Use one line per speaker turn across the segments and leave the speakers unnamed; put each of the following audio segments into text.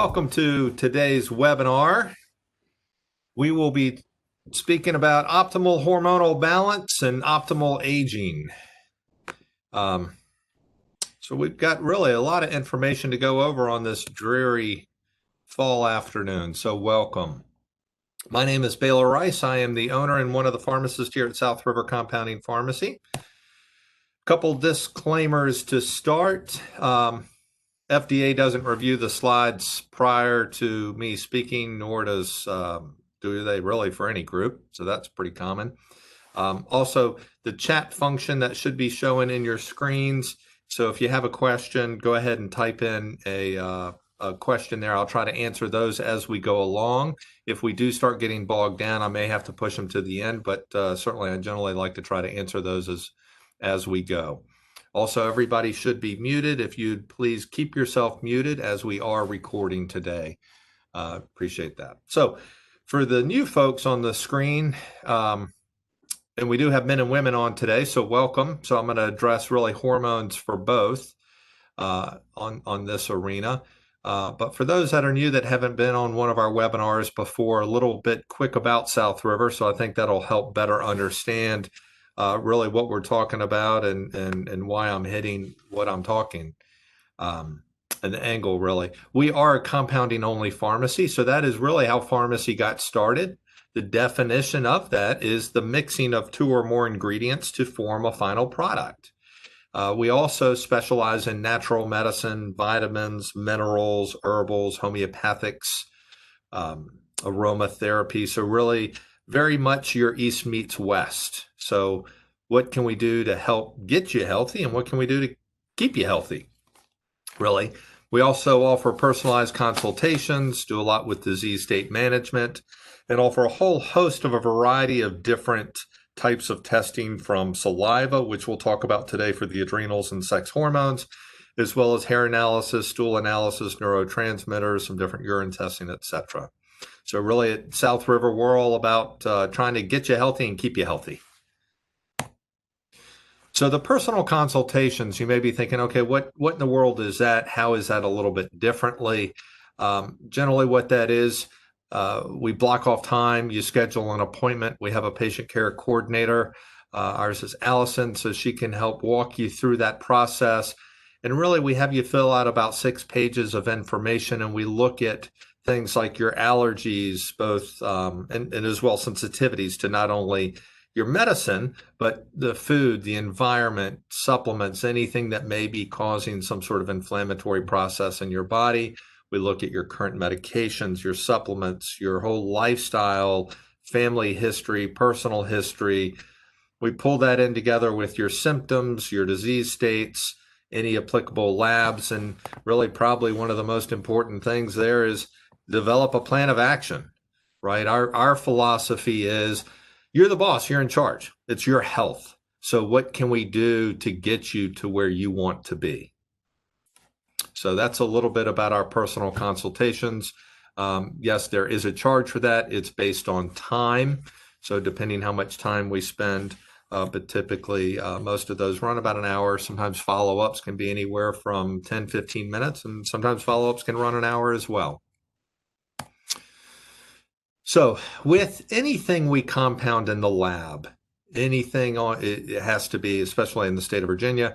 welcome to today's webinar. We will be speaking about optimal hormonal balance and optimal aging. So we've got really a lot of information to go over on this dreary fall afternoon, so welcome. My name is Baylor Rice. I am the owner and one of the pharmacists here at South River Compounding Pharmacy. Couple disclaimers to start. FDA doesn't review the slides prior to me speaking, nor do they really for any group, so that's pretty common. Also, the chat function that should be showing in your screens, so if you have a question, go ahead and type in a question there. I'll try to answer those as we go along. If we do start getting bogged down, I may have to push them to the end, but certainly I generally like to try to answer those as we go. Also, everybody should be muted. If you'd please keep yourself muted as we are recording today. Appreciate that. So for the new folks on the screen, and we do have men and women on today, so welcome. So I'm going to address really hormones for both on this arena. But for those that are new that haven't been on one of our webinars before, a little bit quick about South River. So I think that'll help better understand really what we're talking about and why I'm hitting what I'm talking, and the angle really. We are a compounding only pharmacy, so that is really how pharmacy got started. The definition of that is the mixing of two or more ingredients to form a final product. We also specialize in natural medicine, vitamins, minerals, herbals, homeopathics, aromatherapy. So really very much your East meets West. So what can we do to help get you healthy, and what can we do to keep you healthy? Really, we also offer personalized consultations, do a lot with disease state management, and offer a whole host of a variety of different types of testing, from saliva, which we'll talk about today for the adrenals and sex hormones, as well as hair analysis, stool analysis, neurotransmitters, some different urine testing, etc. So really at South River, we're all about trying to get you healthy and keep you healthy. So the personal consultations, you may be thinking, okay, what in the world is that? How is that a little bit differently? Generally what that is, we block off time, you schedule an appointment. We have a patient care coordinator. Ours is Allison, so she can help walk you through that process. And really we have you fill out about 6 pages of information, and we look at things like your allergies, both and as well sensitivities to not only your medicine, but the food, the environment, supplements, anything that may be causing some sort of inflammatory process in your body. We look at your current medications, your supplements, your whole lifestyle, family history, personal history. We pull that in together with your symptoms, your disease states, any applicable labs, and really probably one of the most important things there is develop a plan of action, right? Our philosophy is, you're the boss, you're in charge. It's your health. So what can we do to get you to where you want to be? So that's a little bit about our personal consultations. Yes, there is a charge for that. It's based on time. So depending how much time we spend, but typically most of those run about an hour. Sometimes follow-ups can be anywhere from 10, 15 minutes, and sometimes follow-ups can run an hour as well. So with anything we compound in the lab, anything it has to be, especially in the state of Virginia,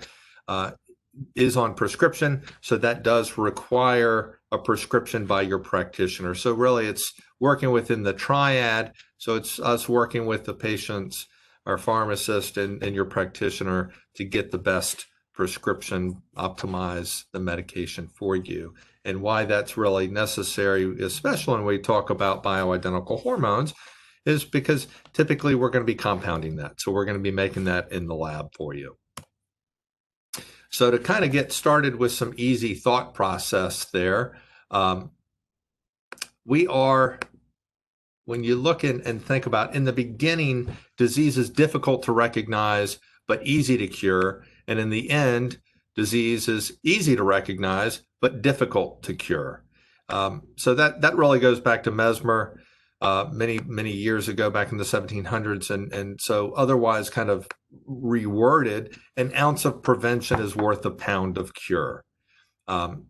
is on prescription. So that does require a prescription by your practitioner. So really it's working within the triad. So it's us working with the patients, our pharmacist, and your practitioner to get the best prescription, optimize the medication for you. And why that's really necessary, especially when we talk about bioidentical hormones, is because typically we're going to be compounding that. So we're going to be making that in the lab for you. So to kind of get started with some easy thought process there, when you look and think about, in the beginning, disease is difficult to recognize, but easy to cure. And in the end, disease is easy to recognize, but difficult to cure. So that really goes back to Mesmer many years ago, back in the 1700s. And so otherwise kind of reworded, an ounce of prevention is worth a pound of cure.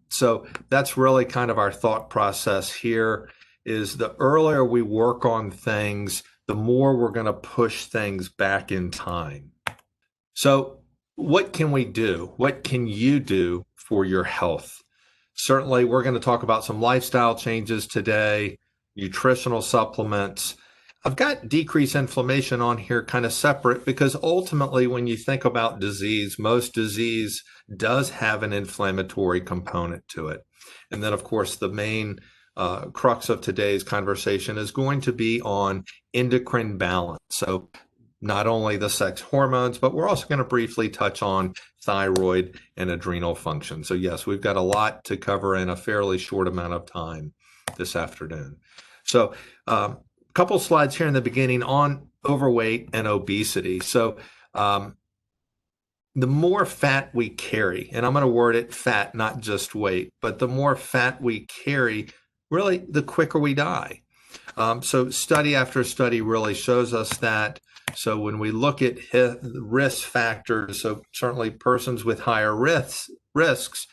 So that's really kind of our thought process here is the earlier we work on things, the more we're going to push things back in time. So what can we do? What can you do for your health? Certainly, we're going to talk about some lifestyle changes today, nutritional supplements. I've got decreased inflammation on here kind of separate because ultimately, when you think about disease, most disease does have an inflammatory component to it. And then, of course, the main crux of today's conversation is going to be on endocrine balance. So not only the sex hormones, but we're also going to briefly touch on thyroid and adrenal function. So yes, we've got a lot to cover in a fairly short amount of time this afternoon. So a couple slides here in the beginning on overweight and obesity. So the more fat we carry, and I'm going to word it fat, not just weight, but the more fat we carry, really the quicker we die. So study after study really shows us that. So when we look at risk factors, so certainly persons with higher risks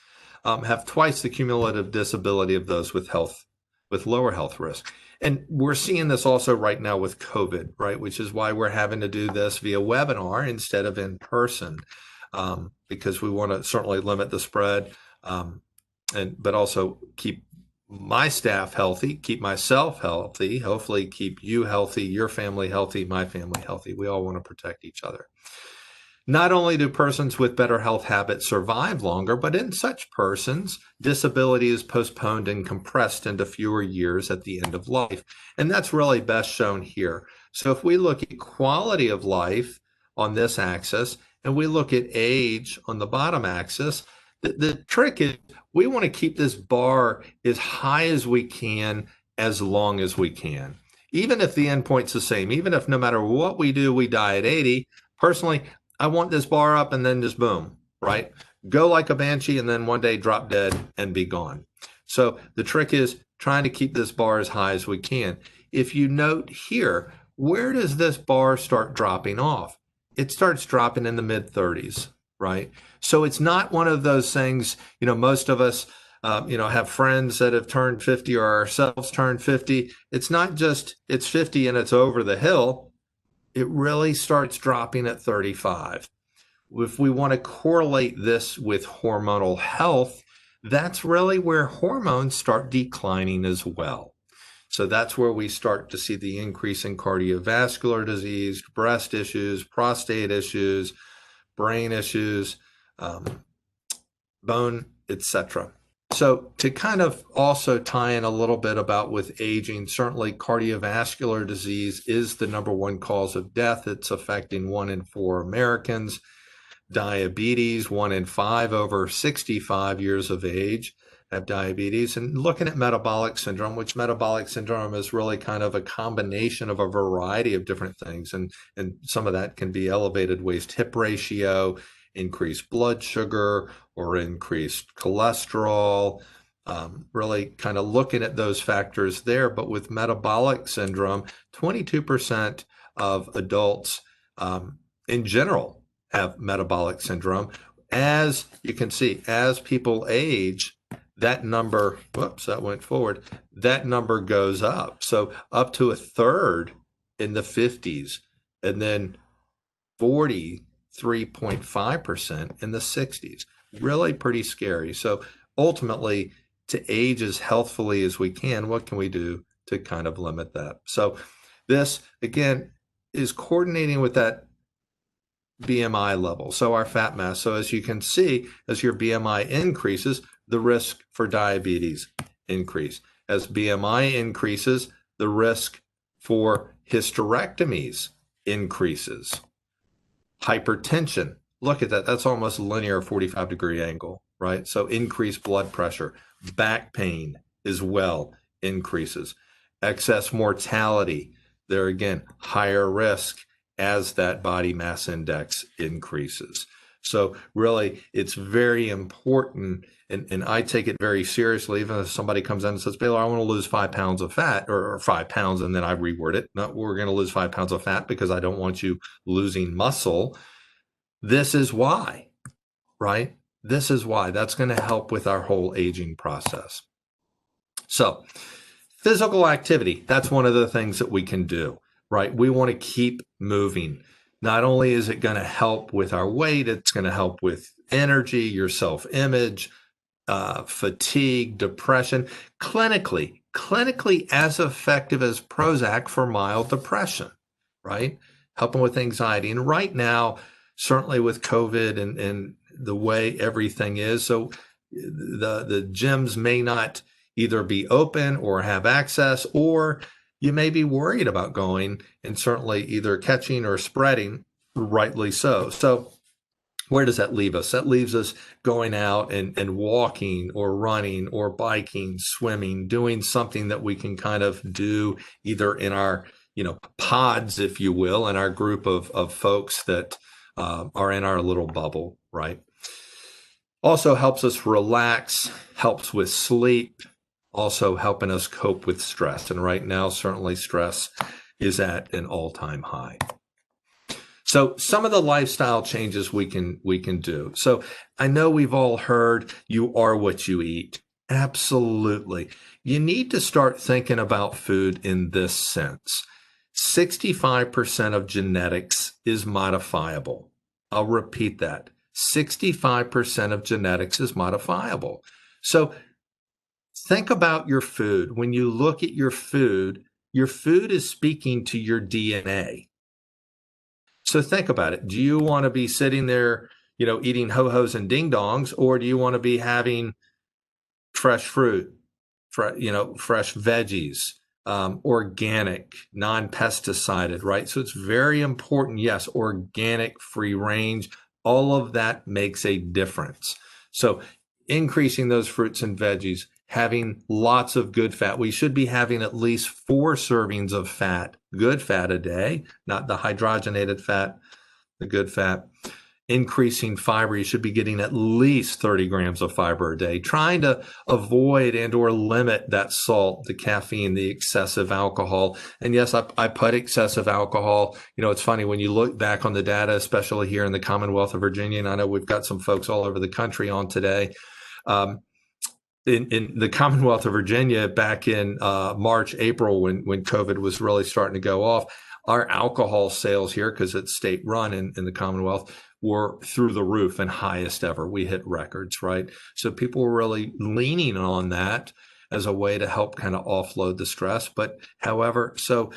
have twice the cumulative disability of those with lower health risk. And we're seeing this also right now with COVID, right? Which is why we're having to do this via webinar instead of in person, because we want to certainly limit the spread, but also keep my staff healthy, keep myself healthy, hopefully keep you healthy, your family healthy, my family healthy. We all want to protect each other. Not only do persons with better health habits survive longer, but in such persons, disability is postponed and compressed into fewer years at the end of life. And that's really best shown here. So if we look at quality of life on this axis, and we look at age on the bottom axis, the trick is we want to keep this bar as high as we can, as long as we can. Even if the endpoint's the same, even if no matter what we do, we die at 80, personally, I want this bar up and then just boom, right? Go like a banshee and then one day drop dead and be gone. So the trick is trying to keep this bar as high as we can. If you note here, where does this bar start dropping off? It starts dropping in the mid 30s, right? So it's not one of those things, most of us, have friends that have turned 50 or ourselves turned 50. It's not just it's 50 and it's over the hill. It really starts dropping at 35. If we want to correlate this with hormonal health, that's really where hormones start declining as well. So that's where we start to see the increase in cardiovascular disease, breast issues, prostate issues, brain issues, bone, etc. So to kind of also tie in a little bit about with aging, certainly cardiovascular disease is the number one cause of death. It's affecting 1 in 4 Americans. Diabetes, 1 in 5 over 65 years of age have diabetes. And looking at metabolic syndrome, which metabolic syndrome is really kind of a combination of a variety of different things. And some of that can be elevated waist-hip ratio, increased blood sugar, or increased cholesterol, really kind of looking at those factors there. But with metabolic syndrome, 22% of adults in general have metabolic syndrome. As you can see, as people age, that number, whoops, that went forward, that number goes up. So up to a third in the 50s, and then 43.5% in the 60s. Really pretty scary. So ultimately, to age as healthfully as we can, what can we do to kind of limit that? So this, again, is coordinating with that BMI level, so our fat mass. So as you can see, as your BMI increases, the risk for diabetes increase. As BMI increases, the risk for hysterectomies increases. Hypertension, look at that. That's almost a linear 45-degree angle, right? So increased blood pressure. Back pain as well increases. Excess mortality, there again, higher risk as that body mass index increases. So really, it's very important, and I take it very seriously. Even if somebody comes in and says, Baylor, I want to lose 5 pounds of fat, or 5 pounds, and then I reword it. No, we're going to lose 5 pounds of fat because I don't want you losing muscle. This is why, right? This is why. That's going to help with our whole aging process. So physical activity, that's one of the things that we can do, right? We want to keep moving. Not only is it going to help with our weight, it's going to help with energy, your self-image, fatigue, depression, clinically as effective as Prozac for mild depression, right? Helping with anxiety. And right now, certainly with COVID and the way everything is, so the gyms may not either be open or have access, or you may be worried about going and certainly either catching or spreading, rightly so. So where does that leave us? That leaves us going out and walking or running or biking, swimming, doing something that we can kind of do either in our, pods, if you will, in our group of folks that are in our little bubble, right? Also helps us relax, helps with sleep, also helping us cope with stress. And right now, certainly stress is at an all-time high. So some of the lifestyle changes we can do. So I know we've all heard you are what you eat. Absolutely. You need to start thinking about food in this sense. 65% of genetics is modifiable. I'll repeat that. 65% of genetics is modifiable. So think about your food. When you look at your food is speaking to your DNA. So think about it. Do you want to be sitting there, eating ho-hos and ding-dongs, or do you want to be having fresh fruit, fresh veggies, organic, non-pesticided, right? So it's very important. Yes, organic, free range, all of that makes a difference. So increasing those fruits and veggies, having lots of good fat. We should be having at least 4 servings of fat, good fat a day, not the hydrogenated fat, the good fat. Increasing fiber, you should be getting at least 30 grams of fiber a day, trying to avoid and or limit that salt, the caffeine, the excessive alcohol. And yes, I put excessive alcohol. It's funny when you look back on the data, especially here in the Commonwealth of Virginia, and I know we've got some folks all over the country on today. In the Commonwealth of Virginia back in March, April, when COVID was really starting to go off, our alcohol sales here, because it's state run in the Commonwealth, were through the roof and highest ever. We hit records, right? So people were really leaning on that as a way to help kind of offload the stress. But however, so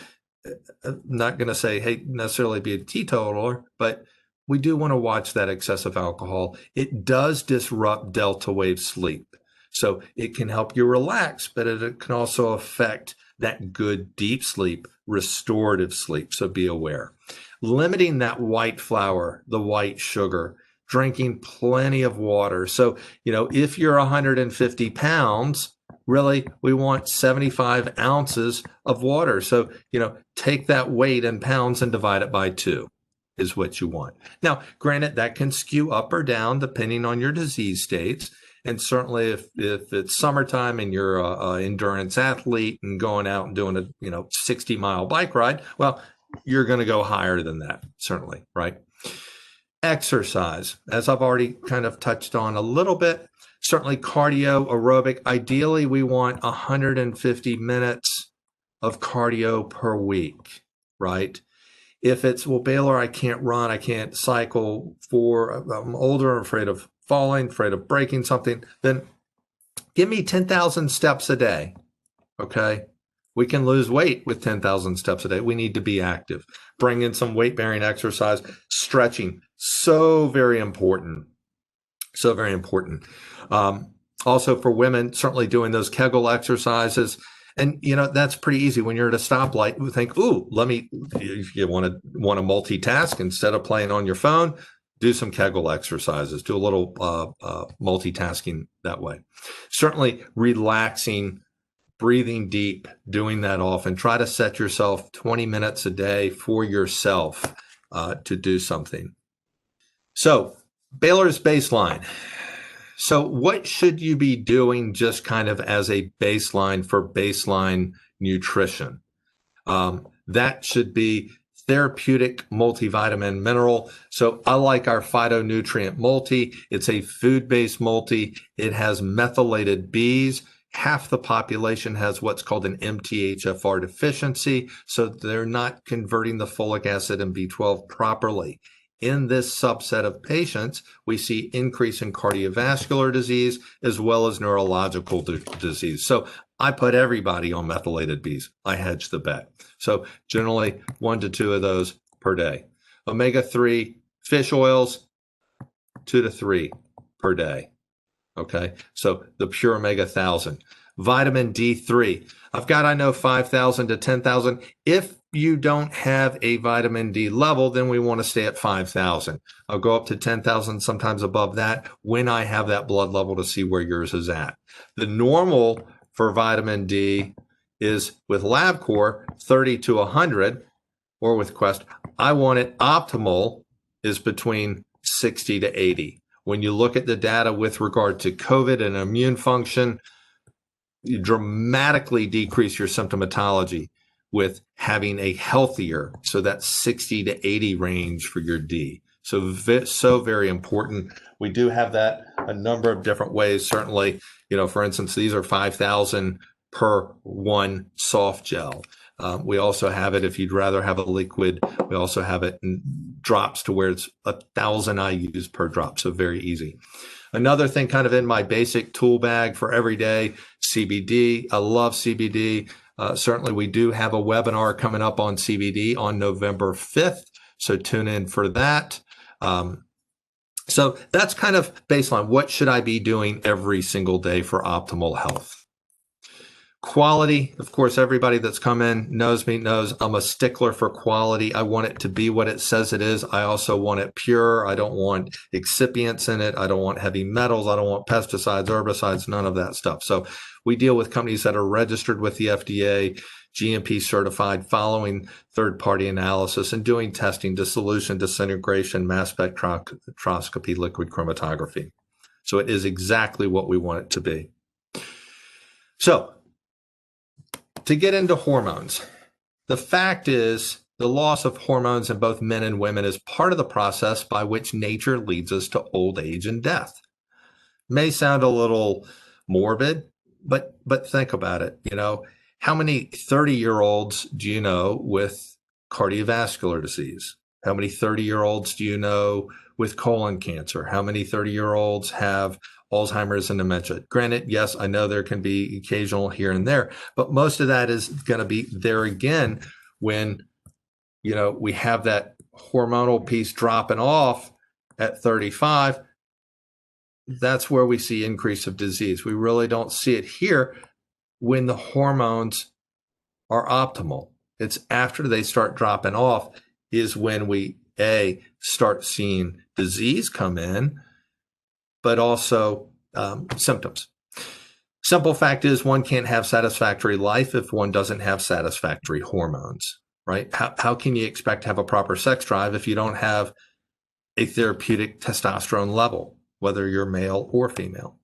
I'm not going to say, hey, necessarily be a teetotaler, but we do want to watch that excessive alcohol. It does disrupt delta wave sleep. So it can help you relax, but it can also affect that good deep sleep, restorative sleep. So be aware. Limiting that white flour, the white sugar, drinking plenty of water. So, if you're 150 pounds, really, we want 75 ounces of water. So, take that weight in pounds and divide it by 2 is what you want. Now, granted, that can skew up or down depending on your disease states. And certainly if it's summertime and you're an endurance athlete and going out and doing a 60-mile bike ride, well, you're going to go higher than that, certainly, right? Exercise, as I've already kind of touched on a little bit, certainly cardio, aerobic. Ideally, we want 150 minutes of cardio per week, right? If it's, well, Baylor, I can't run, I can't cycle, I'm older, I'm afraid of falling, afraid of breaking something, then give me 10,000 steps a day, okay? We can lose weight with 10,000 steps a day. We need to be active. Bring in some weight-bearing exercise, stretching, so very important. So very important. Also for women, certainly doing those Kegel exercises. And, that's pretty easy. When you're at a stoplight, you think, if you want to multitask instead of playing on your phone, do some Kegel exercises, do a little multitasking that way. Certainly relaxing, breathing deep, doing that often. Try to set yourself 20 minutes a day for yourself to do something. So Baylor's baseline. So what should you be doing just kind of as a baseline for baseline nutrition? That should be therapeutic multivitamin mineral. So I like our phytonutrient multi. It's a food-based multi. It has methylated Bs. Half the population has what's called an MTHFR deficiency, so they're not converting the folic acid and B12 properly. In this subset of patients, we see increase in cardiovascular disease as well as neurological disease. So I put everybody on methylated Bs. I hedge the bet. So generally 1 to 2 of those per day. Omega-3 fish oils, 2 to 3 per day. Okay, so the pure omega 1000. Vitamin D3. I've got, I know, 5,000 to 10,000. If you don't have a vitamin D level, then we want to stay at 5,000. I'll go up to 10,000, sometimes above that, when I have that blood level to see where yours is at. The normal for vitamin D is with LabCorp 30 to 100, or with Quest. I want it optimal is between 60 to 80. When you look at the data with regard to COVID and immune function, you dramatically decrease your symptomatology with having a healthier, so that 60 to 80 range for your D. So very important. We do have that a number of different ways. Certainly, for instance, these are 5,000 per one soft gel. We also have it, if you'd rather have a liquid, we also have it in drops to where it's 1,000 IUs per drop. So very easy. Another thing kind of in my basic tool bag for every day, CBD. I love CBD. Certainly we do have a webinar coming up on CBD on November 5th. So tune in for that. So that's kind of baseline. What should I be doing every single day for optimal health? Quality, of course, everybody that's come in knows me, knows I'm a stickler for quality. I want it to be what it says it is. I also want it pure. I don't want excipients in it. I don't want heavy metals. I don't want pesticides, herbicides, none of that stuff. So we deal with companies that are registered with the FDA, GMP certified, following third-party analysis and doing testing, dissolution, disintegration, mass spectroscopy, liquid chromatography. So it is exactly what we want it to be. So to get into hormones, the fact is the loss of hormones in both men and women is part of the process by which nature leads us to old age and death. May sound a little morbid, but think about it. How many 30-year-olds do you know with cardiovascular disease? How many 30-year-olds do you know with colon cancer? How many 30-year-olds have Alzheimer's and dementia? Granted, yes, I know there can be occasional here and there, but most of that is going to be there again when, we have that hormonal piece dropping off at 35. That's where we see increase of disease. We really don't see it here when the hormones are optimal. It's after they start dropping off is when we, start seeing disease come in, but also symptoms. Simple fact is one can't have satisfactory life if one doesn't have satisfactory hormones, right? How can you expect to have a proper sex drive if you don't have a therapeutic testosterone level, whether you're male or female?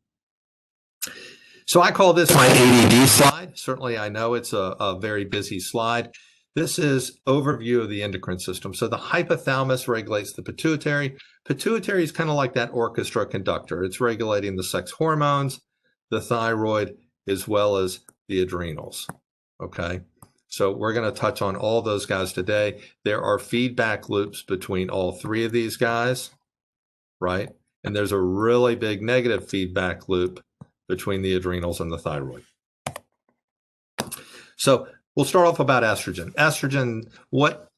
So I call this my ADD slide. Certainly I know it's a very busy slide. This is overview of the endocrine system. So the hypothalamus regulates the pituitary. Pituitary is kind of like that orchestra conductor. It's regulating the sex hormones, the thyroid, as well as the adrenals. Okay. So we're going to touch on all those guys today. There are feedback loops between all three of these guys, right? And there's a really big negative feedback loop between the adrenals and the thyroid. So we'll start off about estrogen. Estrogen, what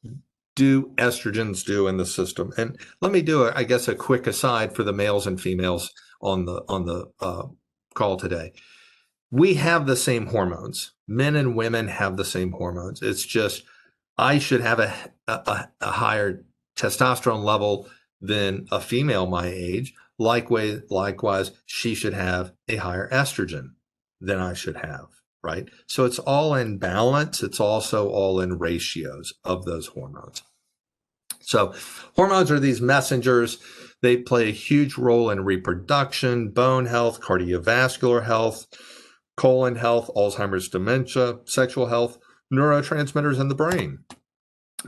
do estrogens do in the system? And let me do, I guess, a quick aside for the males and females on the call today. We have the same hormones. Men and women have the same hormones. It's just I should have a higher testosterone level than a female my age. Likewise, she should have a higher estrogen than I should have, right? So it's all in balance. It's also all in ratios of those hormones. So hormones are these messengers. They play a huge role in reproduction, bone health, cardiovascular health, colon health, Alzheimer's, dementia, sexual health, neurotransmitters in the brain.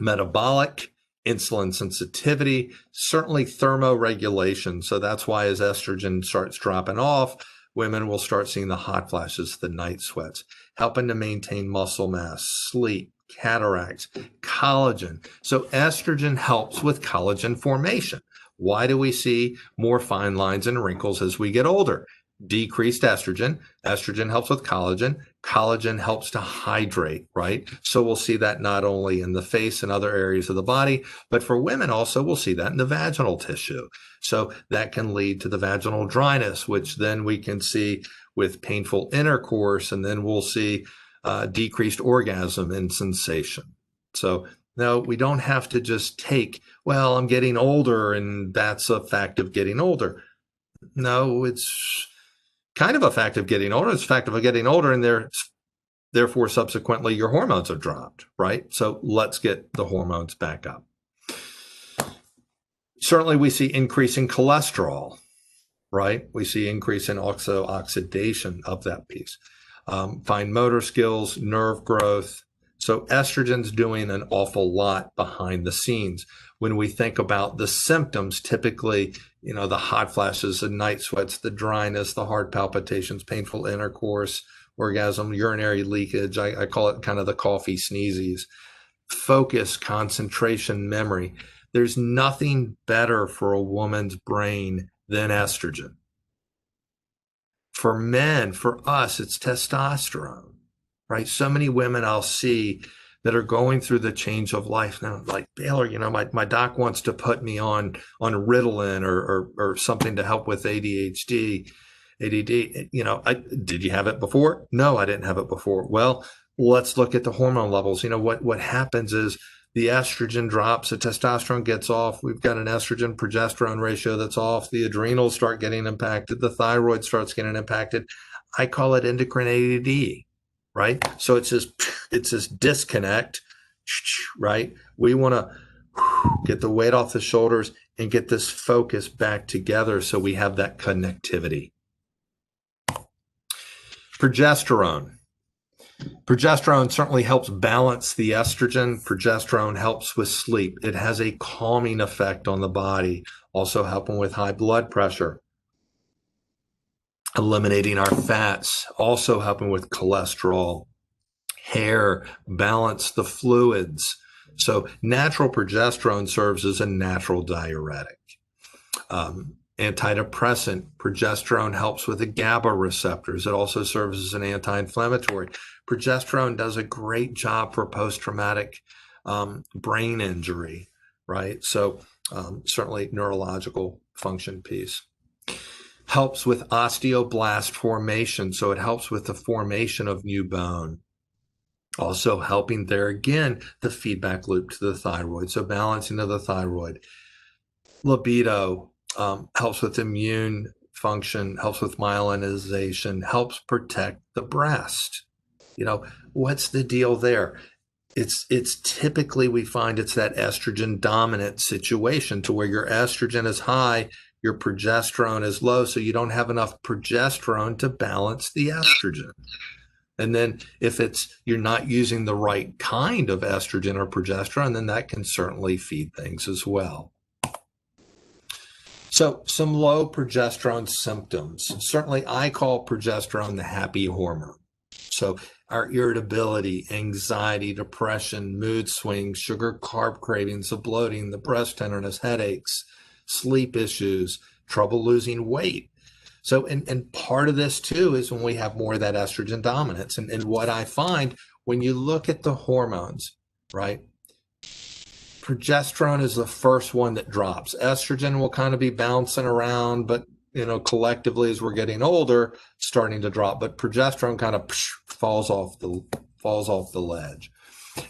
metabolic, insulin sensitivity, certainly thermoregulation. So that's why as estrogen starts dropping off, women will start seeing the hot flashes, the night sweats, helping to maintain muscle mass, sleep, cataracts, collagen. So estrogen helps with collagen formation. Why do we see more fine lines and wrinkles as we get older? Decreased estrogen. Estrogen helps with collagen. Collagen helps to hydrate, right? So we'll see that not only in the face and other areas of the body, but for women also, we'll see that in the vaginal tissue. So that can lead to the vaginal dryness, which then we can see with painful intercourse, and then we'll see decreased orgasm and sensation. So no, we don't have to just take, well, I'm getting older and that's a fact of getting older. No, it's kind of a fact of getting older. It's a fact of getting older, and therefore subsequently your hormones have dropped, right? So let's get the hormones back up. Certainly we see increasing cholesterol, right? We see increase in oxidation of that piece. Fine motor skills, nerve growth. So estrogen's doing an awful lot behind the scenes. When we think about the symptoms, typically, the hot flashes, the night sweats, the dryness, the heart palpitations, painful intercourse, orgasm, urinary leakage. I call it kind of the coffee sneezes. Focus, concentration, memory. There's nothing better for a woman's brain than estrogen. For men, for us, it's testosterone, right? So many women I'll see that are going through the change of life now, like, Baylor, my doc wants to put me on Ritalin or something to help with ADHD, ADD. Did you have it before? No, I didn't have it before. Well, let's look at the hormone levels. What happens is the estrogen drops, the testosterone gets off. We've got an estrogen progesterone ratio that's off. The adrenals start getting impacted. The thyroid starts getting impacted. I call it endocrine ADD. Right? So it's this disconnect, right? We want to get the weight off the shoulders and get this focus back together so we have that connectivity. Progesterone. Progesterone certainly helps balance the estrogen. Progesterone helps with sleep. It has a calming effect on the body, also helping with high blood pressure. Eliminating our fats, also helping with cholesterol, hair, balance the fluids. So natural progesterone serves as a natural diuretic. Antidepressant, progesterone helps with the GABA receptors. It also serves as an anti-inflammatory. Progesterone does a great job for post-traumatic brain injury, right? So certainly neurological function piece. Helps with osteoblast formation, so it helps with the formation of new bone. Also helping there again, the feedback loop to the thyroid, so balancing of the thyroid. Libido helps with immune function, helps with myelinization, helps protect the breast. What's the deal there? It's typically, we find it's that estrogen dominant situation to where your estrogen is high, your progesterone is low, so you don't have enough progesterone to balance the estrogen. And then if you're not using the right kind of estrogen or progesterone, then that can certainly feed things as well. So some low progesterone symptoms. Certainly I call progesterone the happy hormone. So our irritability, anxiety, depression, mood swings, sugar carb cravings, the bloating, the breast tenderness, headaches, sleep issues, trouble losing weight. So, and part of this too is when we have more of that estrogen dominance. And what I find when you look at the hormones, right? Progesterone is the first one that drops. Estrogen will kind of be bouncing around, but collectively as we're getting older, starting to drop. But progesterone kind of falls off the ledge.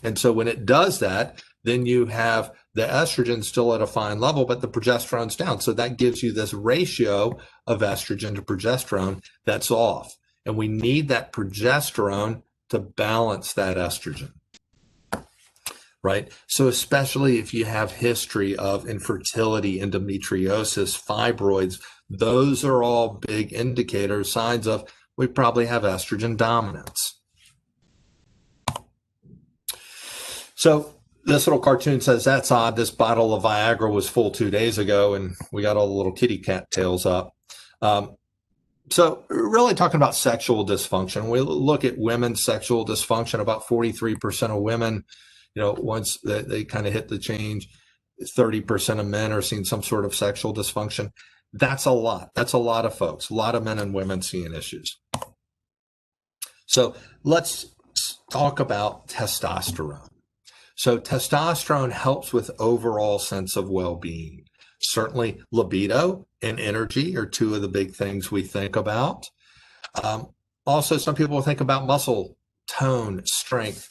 And so when it does that, then you have the estrogen still at a fine level, but the progesterone's down. So that gives you this ratio of estrogen to progesterone that's off. And we need that progesterone to balance that estrogen, right? So especially if you have history of infertility, endometriosis, fibroids, those are all big indicators, signs of we probably have estrogen dominance. So This little cartoon says, that's odd. This bottle of Viagra was full 2 days ago, and we got all the little kitty cat tails up. So really talking about sexual dysfunction, we look at women's sexual dysfunction. About 43% of women, once they kind of hit the change, 30% of men are seeing some sort of sexual dysfunction. That's a lot. That's a lot of folks, a lot of men and women seeing issues. So let's talk about testosterone. So testosterone helps with overall sense of well-being. Certainly libido and energy are two of the big things we think about. Also, some people think about muscle tone, strength.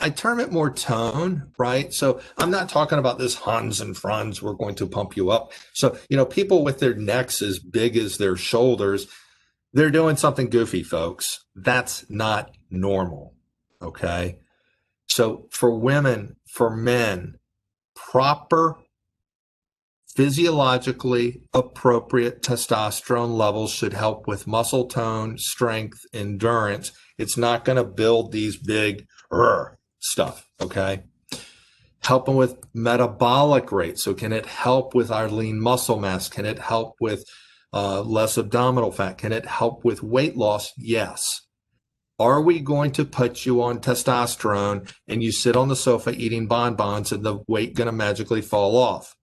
I term it more tone, right? So I'm not talking about this Hans and Franz, we're going to pump you up. So, people with their necks as big as their shoulders, they're doing something goofy, folks. That's not normal, okay? So for women, for men, proper physiologically appropriate testosterone levels should help with muscle tone, strength, endurance. It's not going to build these big stuff, okay? Helping with metabolic rate. So can it help with our lean muscle mass? Can it help with less abdominal fat? Can it help with weight loss? Yes. Are we going to put you on testosterone and you sit on the sofa eating bonbons and the weight going to magically fall off?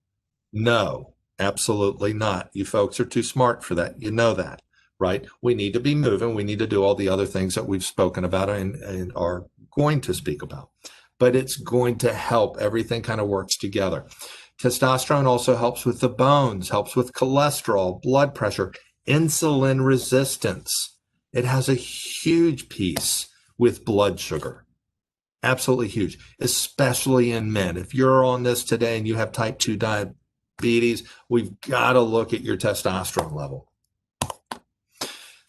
No, absolutely not. You folks are too smart for that. You know that, right? We need to be moving. We need to do all the other things that we've spoken about and are going to speak about. But it's going to help. Everything kind of works together. Testosterone also helps with the bones, helps with cholesterol, blood pressure, insulin resistance. It has a huge piece with blood sugar. Absolutely huge, especially in men. If you're on this today and you have type 2 diabetes, we've got to look at your testosterone level.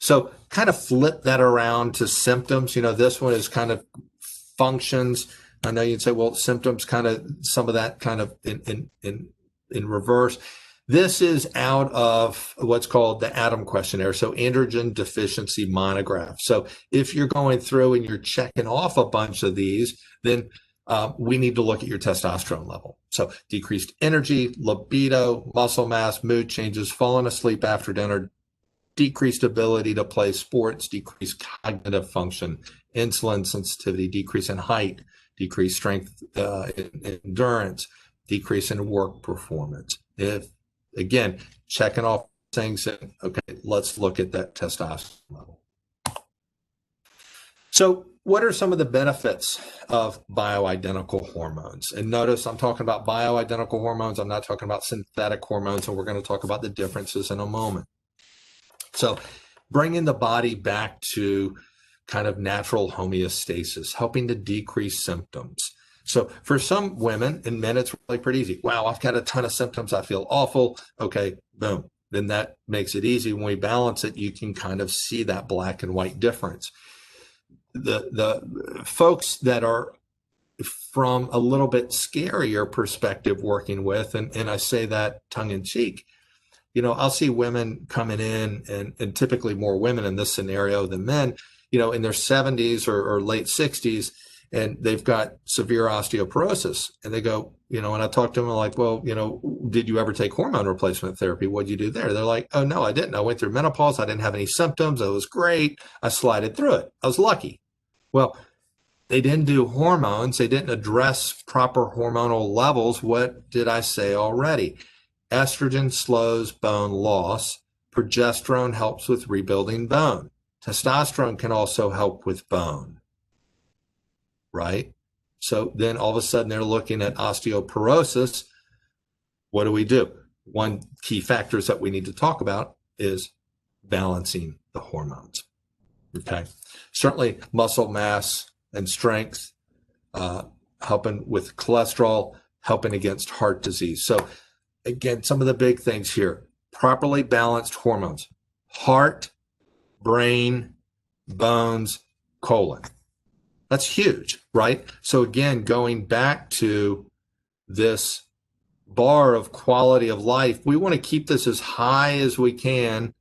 So kind of flip that around to symptoms. This one is kind of functions. I know you'd say, well, symptoms kind of, some of that kind of in reverse. This is out of what's called the ADAM questionnaire, so androgen deficiency monograph. So if you're going through and you're checking off a bunch of these, then we need to look at your testosterone level. So decreased energy, libido, muscle mass, mood changes, falling asleep after dinner, decreased ability to play sports, decreased cognitive function, insulin sensitivity, decrease in height, decreased strength, endurance, decrease in work performance. Again, checking off things, okay, let's look at that testosterone level. So what are some of the benefits of bioidentical hormones? And notice I'm talking about bioidentical hormones. I'm not talking about synthetic hormones, and we're going to talk about the differences in a moment. So bringing the body back to kind of natural homeostasis, helping to decrease symptoms. So for some women and men, it's really pretty easy. Wow, I've got a ton of symptoms. I feel awful. Okay, boom. Then that makes it easy. When we balance it, you can kind of see that black and white difference. The folks that are from a little bit scarier perspective working with, and I say that tongue in cheek, I'll see women coming in and typically more women in this scenario than men, in their 70s or late 60s, and they've got severe osteoporosis. And they go, and I talk to them, I'm like, well, did you ever take hormone replacement therapy? What'd you do there? They're like, oh, no, I didn't. I went through menopause. I didn't have any symptoms. It was great. I slided through it. I was lucky. Well, they didn't do hormones. They didn't address proper hormonal levels. What did I say already? Estrogen slows bone loss. Progesterone helps with rebuilding bone. Testosterone can also help with bone, right? So then all of a sudden they're looking at osteoporosis. What do? One key factors that we need to talk about is balancing the hormones, okay? Certainly muscle mass and strength, helping with cholesterol, helping against heart disease. So again, some of the big things here, properly balanced hormones, heart, brain, bones, colon. That's huge, right? So again, going back to this bar of quality of life, we want to keep this as high as we can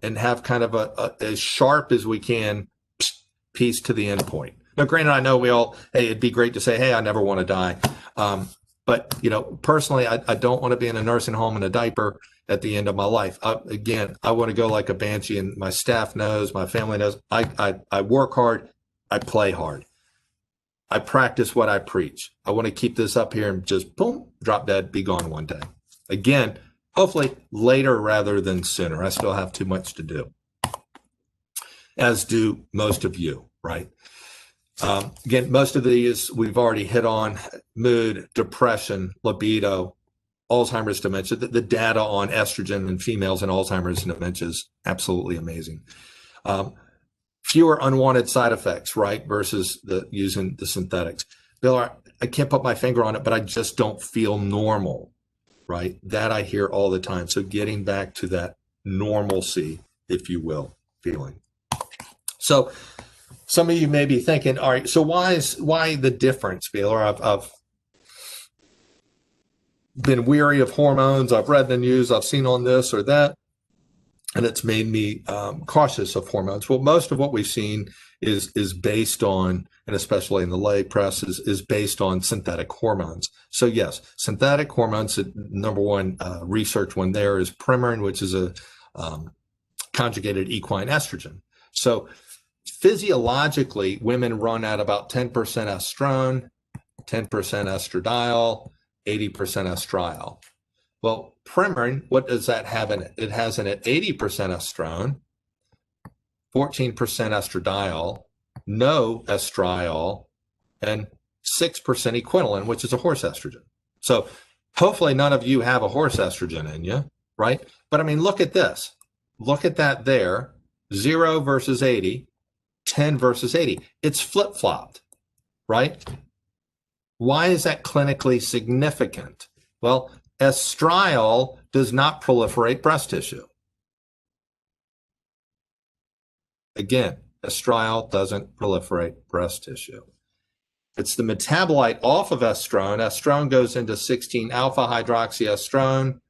and have kind of as sharp as we can piece to the end point. Now, granted, I know hey, it'd be great to say, hey, I never want to die. But, personally, I don't want to be in a nursing home in a diaper at the end of my life. Again, I want to go like a banshee, and my staff knows, my family knows. I work hard. I play hard. I practice what I preach. I want to keep this up here and just boom, drop dead, be gone one day. Again, hopefully later rather than sooner. I still have too much to do, as do most of you, right? Again, most of these we've already hit on: mood, depression, libido, Alzheimer's, dementia. The data on estrogen in females and Alzheimer's and dementia is absolutely amazing. Fewer unwanted side effects, right, versus using the synthetics. Bill, I can't put my finger on it, but I just don't feel normal, right? That I hear all the time. So getting back to that normalcy, if you will, feeling. So some of you may be thinking, all right, so why the difference, Baylor? I've been weary of hormones. I've read the news. I've seen on this or that, and it's made me cautious of hormones. Well, most of what we've seen is based on, and especially in the lay press, is based on synthetic hormones. So yes, synthetic hormones. Number one research one there is Premarin, which is a conjugated equine estrogen. So physiologically, women run at about 10% estrone, 10% estradiol, 80% estriol. Well, Premarin, what does that have in it? It has in it 80% estrone, 14% estradiol, no estriol, and 6% equivalent, which is a horse estrogen. So hopefully none of you have a horse estrogen in you, right? But I mean, look at this. Look at that there, 0 versus 80, 10 versus 80. It's flip-flopped, right? Why is that clinically significant? Well, estriol does not proliferate breast tissue. Again, estriol doesn't proliferate breast tissue. It's the metabolite off of estrone. Estrone goes into 16-alpha-hydroxyestrone,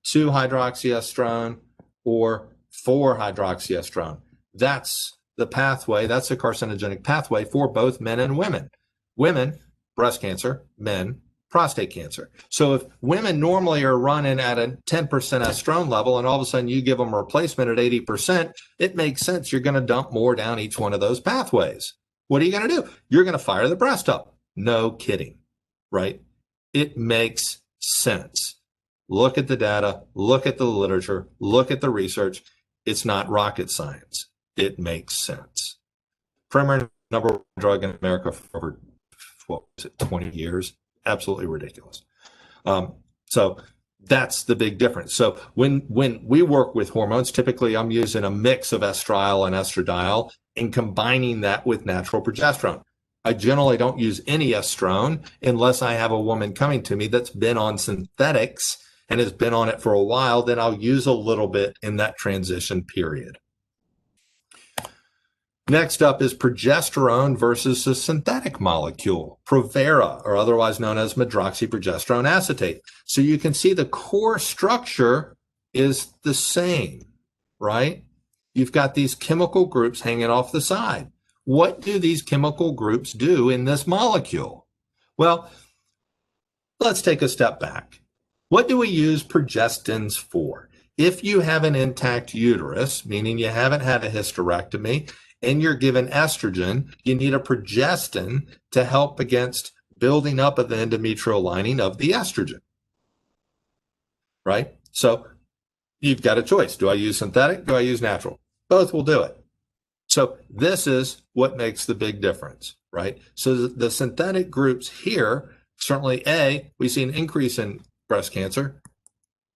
2-hydroxyestrone, or 4-hydroxyestrone. That's the pathway. That's the carcinogenic pathway for both men and women. Women, breast cancer; men, prostate cancer. So if women normally are running at a 10% estrone level and all of a sudden you give them a replacement at 80%, it makes sense. You're going to dump more down each one of those pathways. What are you going to do? You're going to fire the breast up. No kidding, right? It makes sense. Look at the data, look at the literature, look at the research. It's not rocket science. It makes sense. Premarin, number one drug in America for over 20 years. Absolutely ridiculous. So that's the big difference. So when we work with hormones, typically I'm using a mix of estriol and estradiol and combining that with natural progesterone. I generally don't use any estrone unless I have a woman coming to me that's been on synthetics and has been on it for a while. Then I'll use a little bit in that transition period. Next up is progesterone versus a synthetic molecule, Provera, or otherwise known as medroxyprogesterone acetate. So you can see the core structure is the same, right? You've got these chemical groups hanging off the side. What do these chemical groups do in this molecule? Well, let's take a step back. What do we use progestins for? If you have an intact uterus, meaning you haven't had a hysterectomy, and you're given estrogen, you need a progestin to help against building up of the endometrial lining of the estrogen, right? So you've got a choice. Do I use synthetic? Do I use natural? Both will do it. So this is what makes the big difference, right? So the synthetic groups here, certainly we see an increase in breast cancer.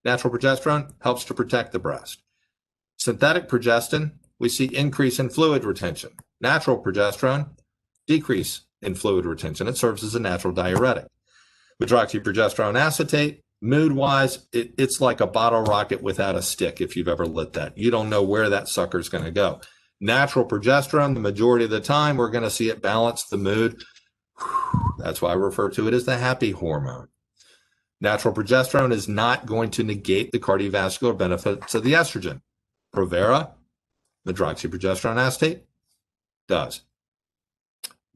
Natural progesterone helps to protect the breast. Synthetic progestin, we see increase in fluid retention. Natural progesterone, decrease in fluid retention. It serves as a natural diuretic. Medroxyprogesterone acetate, mood-wise, it's like a bottle rocket without a stick if you've ever lit that. You don't know where that sucker's going to go. Natural progesterone, the majority of the time, we're going to see it balance the mood. That's why I refer to it as the happy hormone. Natural progesterone is not going to negate the cardiovascular benefits of the estrogen. Provera, medroxyprogesterone acetate, does.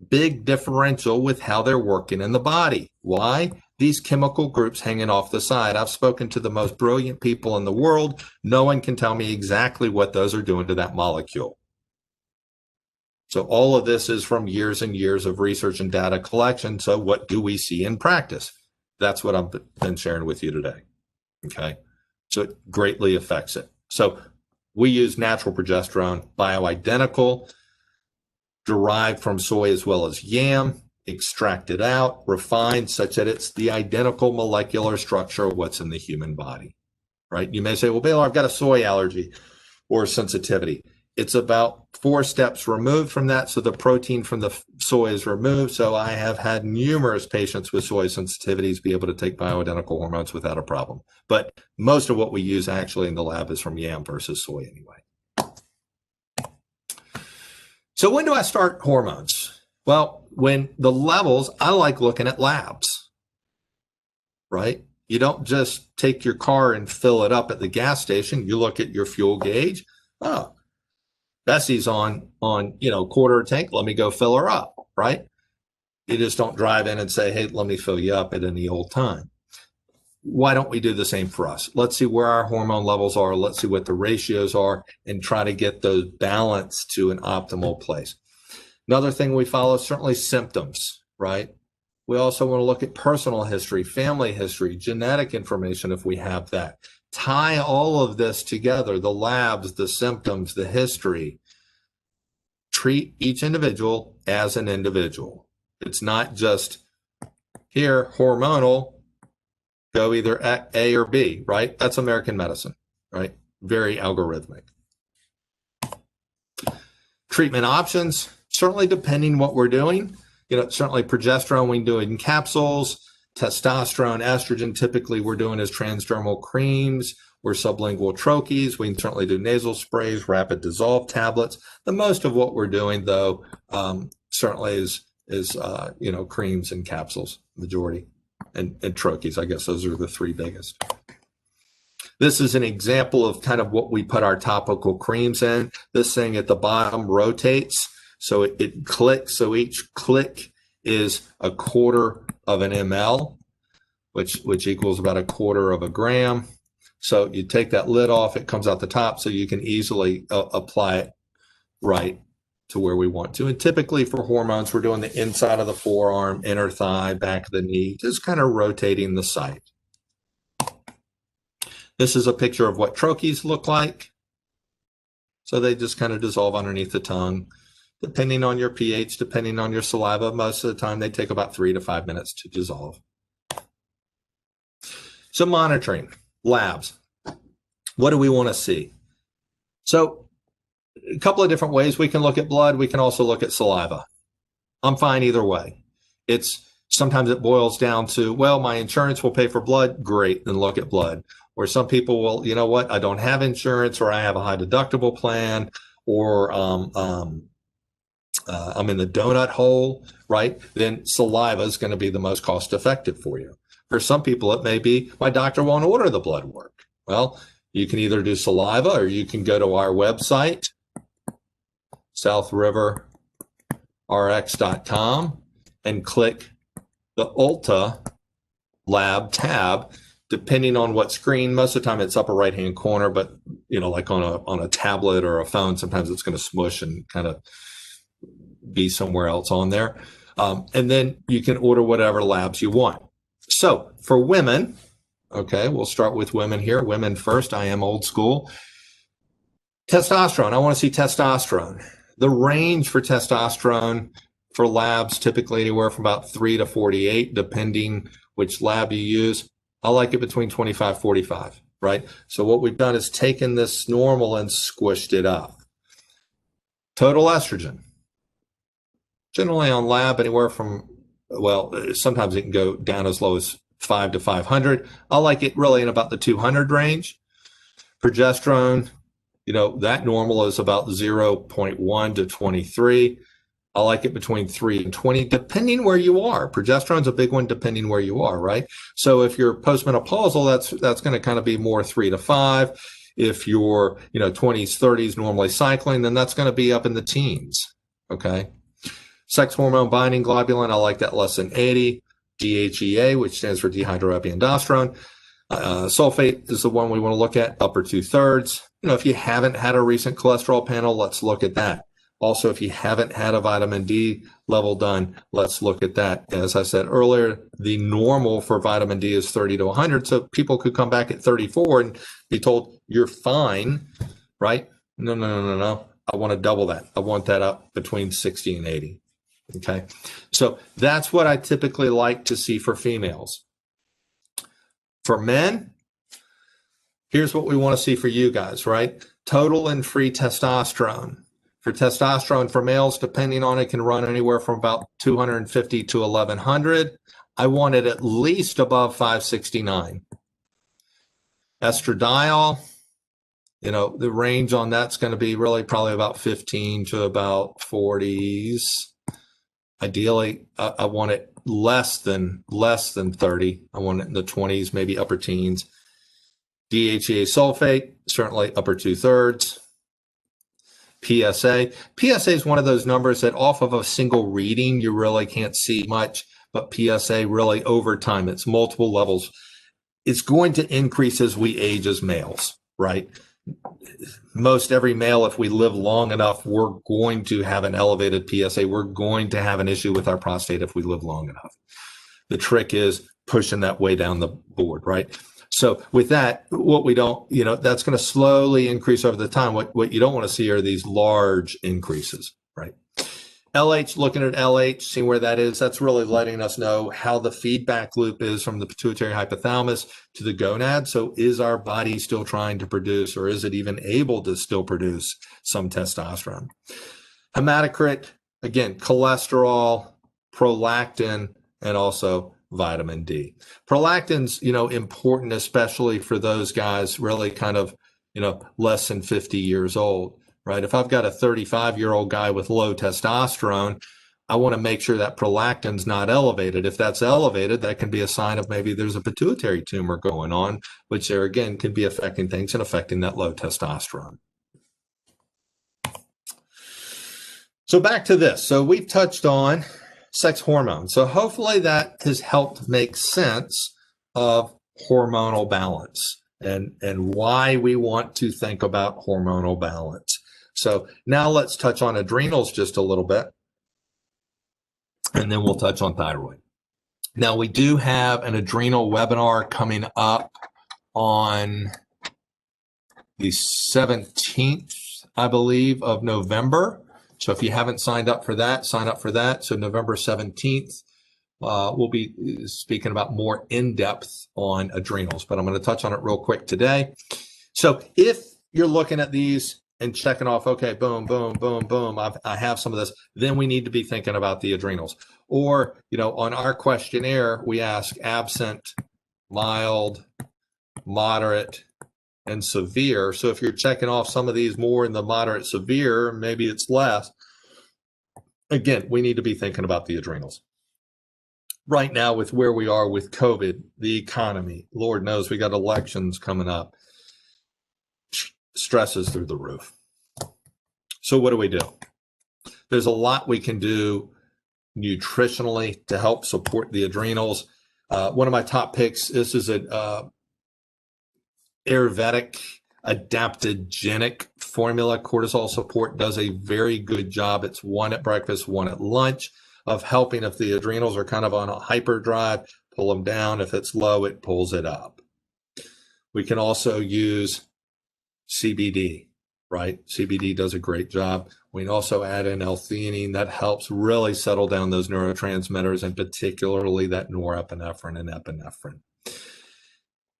big differential with how they're working in the body. Why? These chemical groups hanging off the side. I've spoken to the most brilliant people in the world. No one can tell me exactly what those are doing to that molecule. So all of this is from years and years of research and data collection. So what do we see in practice? That's what I've been sharing with you today. Okay. So it greatly affects it. So we use natural progesterone, bioidentical, derived from soy as well as yam, extracted out, refined such that it's the identical molecular structure of what's in the human body, right? You may say, well, Baylor, I've got a soy allergy or sensitivity. It's about 4 steps removed from that. So the protein from the soy is removed. So I have had numerous patients with soy sensitivities be able to take bioidentical hormones without a problem. But most of what we use actually in the lab is from yam versus soy anyway. So when do I start hormones? Well, when the levels, I like looking at labs, right? You don't just take your car and fill it up at the gas station. You look at your fuel gauge. Oh, Bessie's on quarter tank. Let me go fill her up, right? You just don't drive in and say, hey, let me fill you up at any old time. Why don't we do the same for us? Let's see where our hormone levels are. Let's see what the ratios are and try to get those balanced to an optimal place. Another thing we follow is certainly symptoms, right? We also want to look at personal history, family history, genetic information if we have that. Tie all of this together, the labs, the symptoms, the history. Treat each individual as an individual. It's not just here, hormonal, go either A or B, right? That's American medicine, right? Very algorithmic. Treatment options, certainly depending what we're doing. Certainly progesterone we can do it in capsules. Testosterone, estrogen, typically we're doing as transdermal creams or sublingual troches. We can certainly do nasal sprays, rapid dissolve tablets. The most of what we're doing, though, certainly is creams and capsules, majority. And troches, I guess those are the 3 biggest. This is an example of kind of what we put our topical creams in. This thing at the bottom rotates, so it clicks. So each click is 1/4 of an ml, which equals about 1/4 of a gram. So you take that lid off, it comes out the top, so you can easily apply it right to where we want to. And typically for hormones, we're doing the inside of the forearm, inner thigh, back of the knee, just kind of rotating the site. This is a picture of what troches look like. So they just kind of dissolve underneath the tongue. Depending on your pH, depending on your saliva, most of the time they take about 3 to 5 minutes to dissolve. So monitoring, labs. What do we want to see? So a couple of different ways. We can look at blood. We can also look at saliva. I'm fine either way. Sometimes it boils down to, well, my insurance will pay for blood. Great, then look at blood. Or some people will, you know what, I don't have insurance, or I have a high deductible plan, or I'm in the donut hole, right? Then saliva is going to be the most cost effective for you. For some people, it may be, my doctor won't order the blood work. Well, you can either do saliva, or you can go to our website, southriverrx.com, and click the Ulta lab tab, depending on what screen. Most of the time it's upper right-hand corner, but like on a tablet or a phone, sometimes it's going to smush and kind of be somewhere else on there. And then you can order whatever labs you want. So for women, okay, we'll start with women here. Women first. I am old school. Testosterone. I want to see testosterone. The range for testosterone for labs, typically anywhere from about 3 to 48, depending which lab you use. I like it between 25, 45, right? So what we've done is taken this normal and squished it up. Total estrogen. Generally on lab, anywhere from, well, sometimes it can go down as low as 5 to 500. I like it really in about the 200 range. Progesterone, that normal is about 0.1 to 23. I like it between 3 and 20, depending where you are. Progesterone's a big one, depending where you are, right? So if you're postmenopausal, that's going to kind of be more 3 to 5. If you're, 20s, 30s, normally cycling, then that's going to be up in the teens, okay? Sex hormone binding globulin, I like that less than 80. DHEA, which stands for dehydroepiandrosterone. Sulfate is the one we want to look at, upper 2/3. If you haven't had a recent cholesterol panel, let's look at that. Also, if you haven't had a vitamin D level done, let's look at that. As I said earlier, the normal for vitamin D is 30 to 100. So people could come back at 34 and be told, you're fine, right? No. I want to double that. I want that up between 60 and 80. Okay. So that's what I typically like to see for females. For men, here's what we want to see for you guys, right? Total and free testosterone. For testosterone for males, depending on it, can run anywhere from about 250 to 1100. I want it at least above 569. Estradiol, the range on that's going to be really probably about 15 to about 40s. Ideally, I want it less than 30. I want it in the 20s, maybe upper teens. DHEA sulfate, certainly upper 2/3. PSA is one of those numbers that off of a single reading, you really can't see much, but PSA really over time, it's multiple levels. It's going to increase as we age as males, right? Most every male, if we live long enough, we're going to have an elevated PSA. We're going to have an issue with our prostate if we live long enough. The trick is pushing that way down the board, right? So with that, what we don't, that's going to slowly increase over the time. What you don't want to see are these large increases, right? LH, looking at LH, seeing where that is, that's really letting us know how the feedback loop is from the pituitary hypothalamus to the gonad. So is our body still trying to produce, or is it even able to still produce some testosterone? Hematocrit, again, cholesterol, prolactin, and also vitamin D. Prolactin's, important, especially for those guys really kind of, less than 50 years old, right? If I've got a 35-year-old guy with low testosterone, I want to make sure that prolactin's not elevated. If that's elevated, that can be a sign of maybe there's a pituitary tumor going on, which there again can be affecting things and affecting that low testosterone. So back to this. So we've touched on sex hormones. So hopefully that has helped make sense of hormonal balance and why we want to think about hormonal balance. So now let's touch on adrenals just a little bit, and then we'll touch on thyroid. Now we do have an adrenal webinar coming up on the 17th, I believe, of November. So if you haven't signed up for that, sign up for that. So November 17th, we'll be speaking about more in-depth on adrenals, but I'm going to touch on it real quick today. So if you're looking at these and checking off, okay, boom, boom, boom, boom, I have some of this, then we need to be thinking about the adrenals. Or, on our questionnaire, we ask absent, mild, moderate, and severe. So if you're checking off some of these more in the moderate, severe, maybe it's less. Again, we need to be thinking about the adrenals. Right now, with where we are with COVID, the economy, Lord knows we got elections coming up. Stress is through the roof. So what do we do? There's a lot we can do nutritionally to help support the adrenals. One of my top picks, this is a Ayurvedic adaptogenic formula. Cortisol Support does a very good job. It's one at breakfast, one at lunch, of helping if the adrenals are kind of on a hyperdrive, pull them down. If it's low, it pulls it up. We can also use CBD, right? CBD does a great job. We can also add in L-theanine. That helps really settle down those neurotransmitters, and particularly that norepinephrine and epinephrine.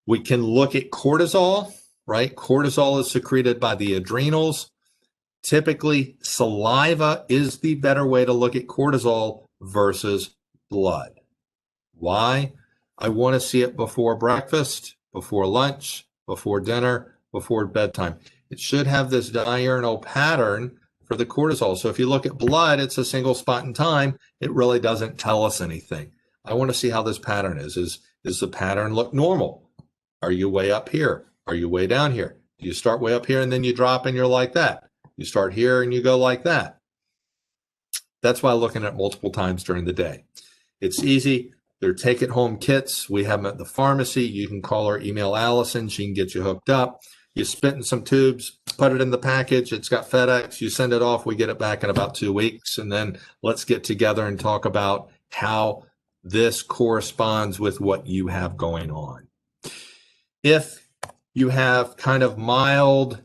We can look at cortisol, right? Cortisol is secreted by the adrenals. Typically, saliva is the better way to look at cortisol versus blood. Why? I want to see it before breakfast, before lunch, before dinner, before bedtime. It should have this diurnal pattern for the cortisol. So if you look at blood, it's a single spot in time. It really doesn't tell us anything. I want to see how this pattern is. Does the pattern look normal? Are you way up here? Are you way down here? Do you start way up here and then you drop and you're like that? You start here and you go like that. That's why I'm looking at multiple times during the day. It's easy. They're take-it-home kits. We have them at the pharmacy. You can call or email Allison. She can get you hooked up. You spit in some tubes, put it in the package. It's got FedEx. You send it off. We get it back in about 2 weeks. And then let's get together and talk about how this corresponds with what you have going on. If you have kind of mild,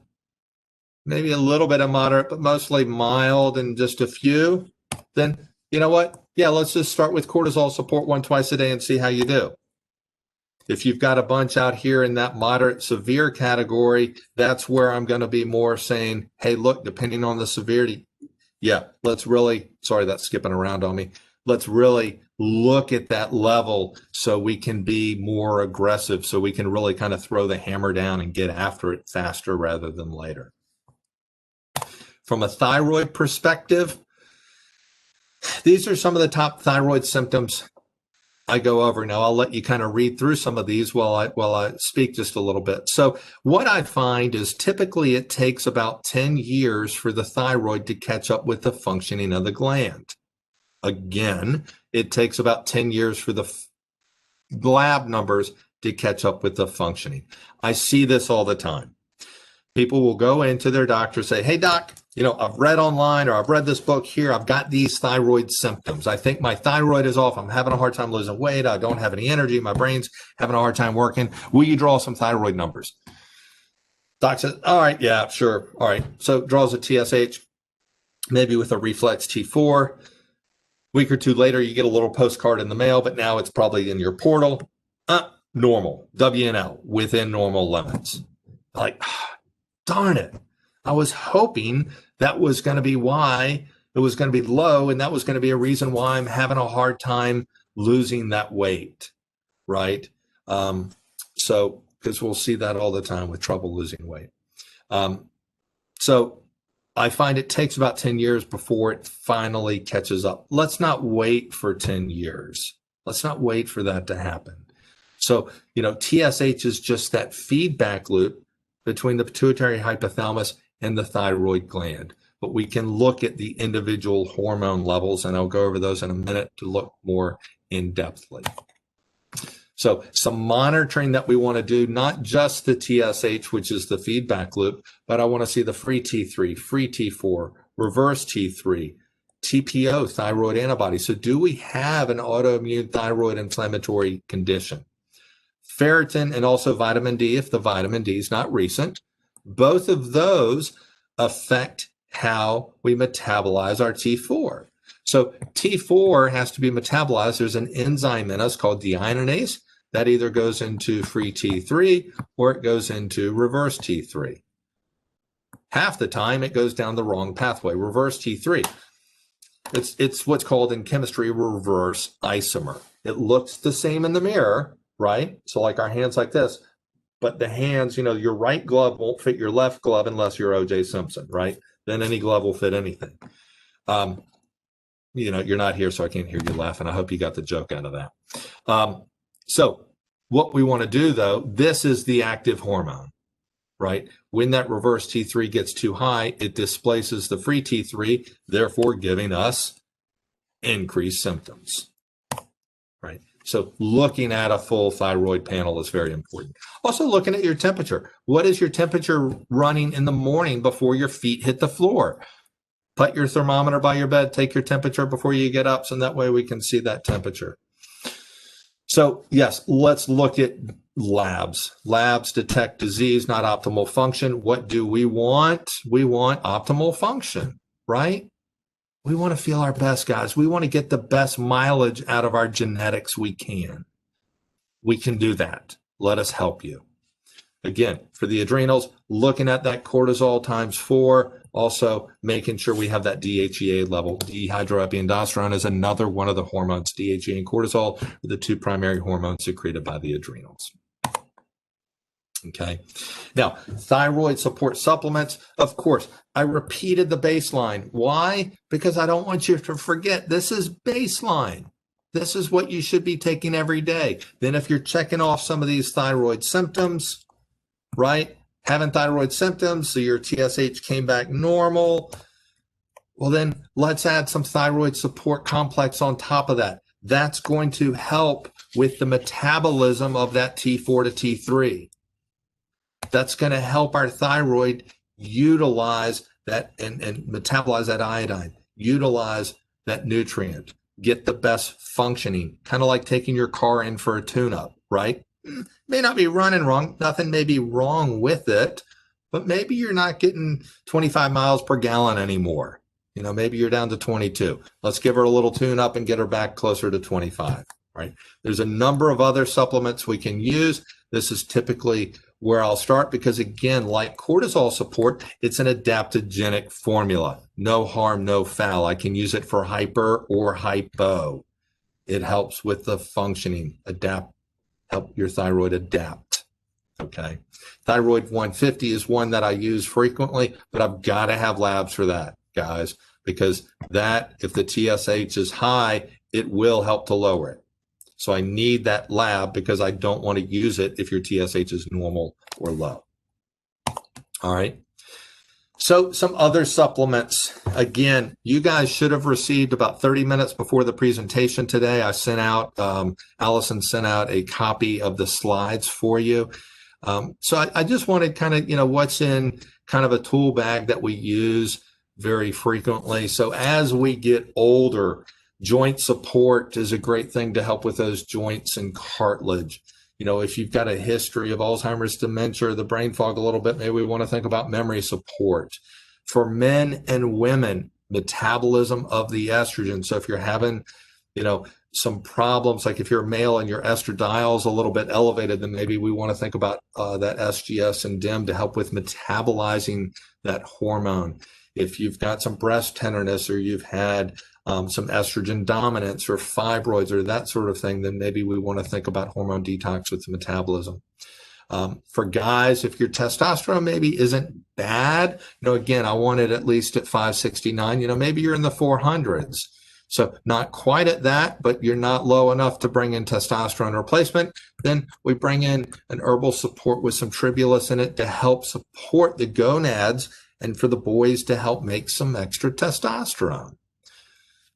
maybe a little bit of moderate, but mostly mild and just a few, then you know what? Yeah, let's just start with cortisol support 1-2 a day and see how you do. If you've got a bunch out here in that moderate severe category, that's where I'm going to be more saying, hey, look, depending on the severity, yeah, let's really, sorry, that's skipping around on me. Let's really look at that level so we can be more aggressive, so we can really kind of throw the hammer down and get after it faster rather than later. From a thyroid perspective, these are some of the top thyroid symptoms I go over. Now I'll let you kind of read through some of these while I speak just a little bit. So what I find is typically it takes about 10 years for the thyroid to catch up with the functioning of the gland. Again, it takes about 10 years for the lab numbers to catch up with the functioning. I see this all the time. People will go into their doctor and say, hey, doc, you know, I've read online or I've read this book here. I've got these thyroid symptoms. I think my thyroid is off. I'm having a hard time losing weight. I don't have any energy. My brain's having a hard time working. Will you draw some thyroid numbers? Doc says, all right, yeah, sure. All right. So draws a TSH, maybe with a reflex T4. Week or two later, you get a little postcard in the mail, but now it's probably in your portal. Normal, WNL, within normal limits. Like, darn it. I was hoping that was going to be why it was going to be low, and that was going to be a reason why I'm having a hard time losing that weight, right? So, because we'll see that all the time with trouble losing weight. So I find it takes about 10 years before it finally catches up. Let's not wait for 10 years. Let's not wait for that to happen. So, you know, TSH is just that feedback loop between the pituitary hypothalamus and the thyroid gland. But we can look at the individual hormone levels, and I'll go over those in a minute to look more in-depthly. So some monitoring that we want to do, not just the TSH, which is the feedback loop, but I want to see the free T3, free T4, reverse T3, TPO, thyroid antibody. So do we have an autoimmune thyroid inflammatory condition? Ferritin and also vitamin D, if the vitamin D is not recent. Both of those affect how we metabolize our T4. So T4 has to be metabolized. There's an enzyme in us called deiodinase that either goes into free T3 or it goes into reverse T3. Half the time it goes down the wrong pathway. Reverse T3. It's what's called in chemistry reverse isomer. It looks the same in the mirror, right? So like our hands like this, but the hands, you know, your right glove won't fit your left glove unless you're O.J. Simpson, right? Then any glove will fit anything. You know, you're not here, so I can't hear you laughing. I hope you got the joke out of that. So what we want to do, though, this is the active hormone, right? When that reverse T3 gets too high, it displaces the free T3, therefore giving us increased symptoms, right? So looking at a full thyroid panel is very important. Also looking at your temperature. What is your temperature running in the morning before your feet hit the floor? Put your thermometer by your bed, take your temperature before you get up, so that way we can see that temperature. So yes, let's look at labs. Labs detect disease, not optimal function. What do we want? We want optimal function, right? We want to feel our best, guys. We want to get the best mileage out of our genetics we can. We can do that. Let us help you. Again, for the adrenals, looking at that cortisol times 4, also making sure we have that DHEA level. Dehydroepiandrosterone is another one of the hormones. DHEA and cortisol are the two primary hormones secreted by the adrenals. Okay. Now, thyroid support supplements, of course, I repeated the baseline. Why? Because I don't want you to forget this is baseline. This is what you should be taking every day. Then if you're checking off some of these thyroid symptoms, right? Having thyroid symptoms, so your TSH came back normal, Well, then let's add some thyroid support complex on top of that. That's going to help with the metabolism of that T4 to T3. That's going to help our thyroid utilize that and metabolize that iodine, utilize that nutrient, get the best functioning, kind of like taking your car in for a tune-up, right? May not be running wrong, nothing may be wrong with it, but maybe you're not getting 25 miles per gallon anymore. You know, maybe you're down to 22. Let's give her a little tune up and get her back closer to 25, right? There's a number of other supplements we can use. This is typically where I'll start because, again, like cortisol support, it's an adaptogenic formula. No harm, no foul. I can use it for hyper or hypo. It helps with the functioning, help your thyroid adapt. Okay. Thyroid 150 is one that I use frequently, but I've got to have labs for that, guys, because that, if the TSH is high, it will help to lower it. So I need that lab because I don't want to use it if your TSH is normal or low. All right. So some other supplements. Again, you guys should have received about 30 minutes before the presentation today. I sent out, Allison sent out a copy of the slides for you. So I just wanted kind of, what's in kind of a tool bag that we use very frequently. So as we get older, joint support is a great thing to help with those joints and cartilage. If you've got a history of Alzheimer's, dementia, or the brain fog a little bit, maybe we want to think about memory support. For men and women, metabolism of the estrogen. So if you're having, some problems, like if you're a male and your estradiol is a little bit elevated, then maybe we want to think about that SGS and DIM to help with metabolizing that hormone. If you've got some breast tenderness or you've had some estrogen dominance or fibroids or that sort of thing, then maybe we want to think about hormone detox with the metabolism. For guys, if your testosterone maybe isn't bad, again, I want it at least at 569, maybe you're in the 400s. So not quite at that, but you're not low enough to bring in testosterone replacement. Then we bring in an herbal support with some tribulus in it to help support the gonads and for the boys to help make some extra testosterone.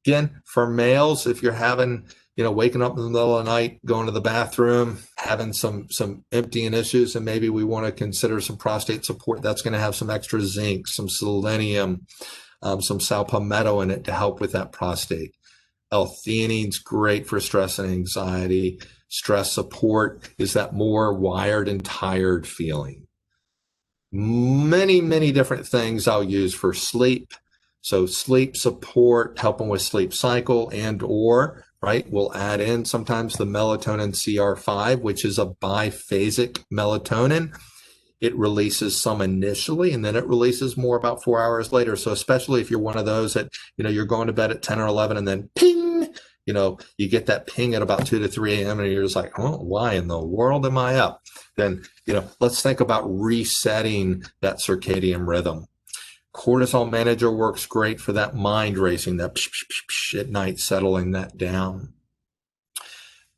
Again, for males, if you're having, waking up in the middle of the night, going to the bathroom, having some emptying issues, and maybe we want to consider some prostate support, that's going to have some extra zinc, some selenium, some saw palmetto in it to help with that prostate. L-theanine's great for stress and anxiety. Stress support is that more wired and tired feeling. Many, many different things I'll use for sleep. So sleep support, helping with sleep cycle right, we'll add in sometimes the melatonin CR5, which is a biphasic melatonin. It releases some initially, and then it releases more about 4 hours later. So especially if you're one of those that, you're going to bed at 10 or 11 and then ping, you get that ping at about 2 to 3 a.m. and you're just like, oh, why in the world am I up? Then, let's think about resetting that circadian rhythm. Cortisol manager works great for that mind racing, that at night, settling that down.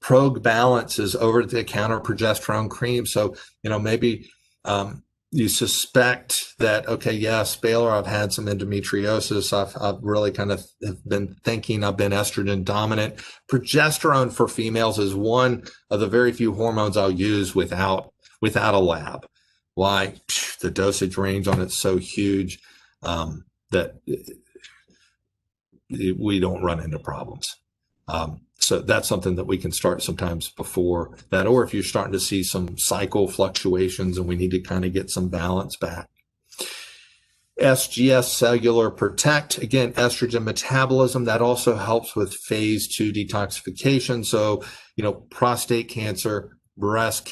Prog Balance is over-the-counter progesterone cream. So, maybe you suspect that, okay, yes, Baylor, I've had some endometriosis. I've really kind of been thinking I've been estrogen dominant. Progesterone for females is one of the very few hormones I'll use without a lab. Why? The dosage range on it's so huge that we don't run into problems. So that's something that we can start sometimes before that, or if you're starting to see some cycle fluctuations and we need to kind of get some balance back. SGS Cellular Protect, again, estrogen metabolism, that also helps with phase 2 detoxification. So, prostate cancer, breast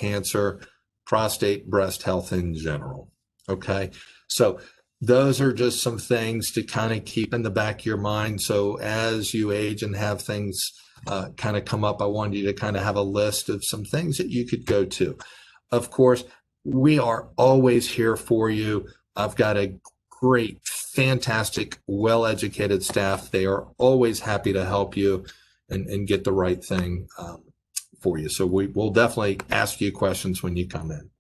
health in general. Okay. So those are just some things to kind of keep in the back of your mind. So as you age and have things kind of come up, I wanted you to kind of have a list of some things that you could go to. Of course, we are always here for you. I've got a great, fantastic, well-educated staff. They are always happy to help you and get the right thing for you. So we will definitely ask you questions when you come in.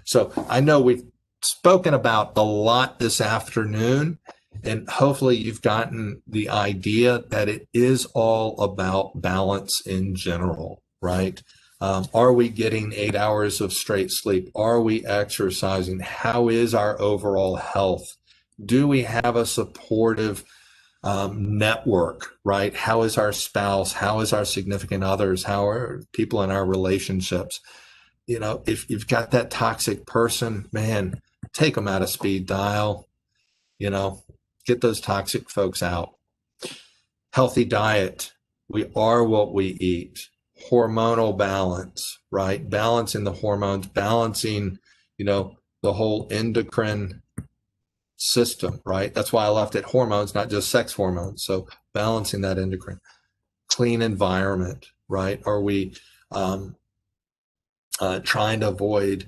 So I know we've spoken about a lot this afternoon. And hopefully you've gotten the idea that it is all about balance in general, right? Are we getting 8 hours of straight sleep? Are we exercising? How is our overall health? Do we have a supportive network, right? How is our spouse? How is our significant others? How are people in our relationships? You know, if you've got that toxic person, man, take them out of speed dial, you know, get those toxic folks out. Healthy diet. We are what we eat. Hormonal balance, right? Balancing the hormones, balancing, you know, the whole endocrine system, right? That's why I left it hormones, not just sex hormones. So balancing that endocrine. Clean environment, right? Are we trying to avoid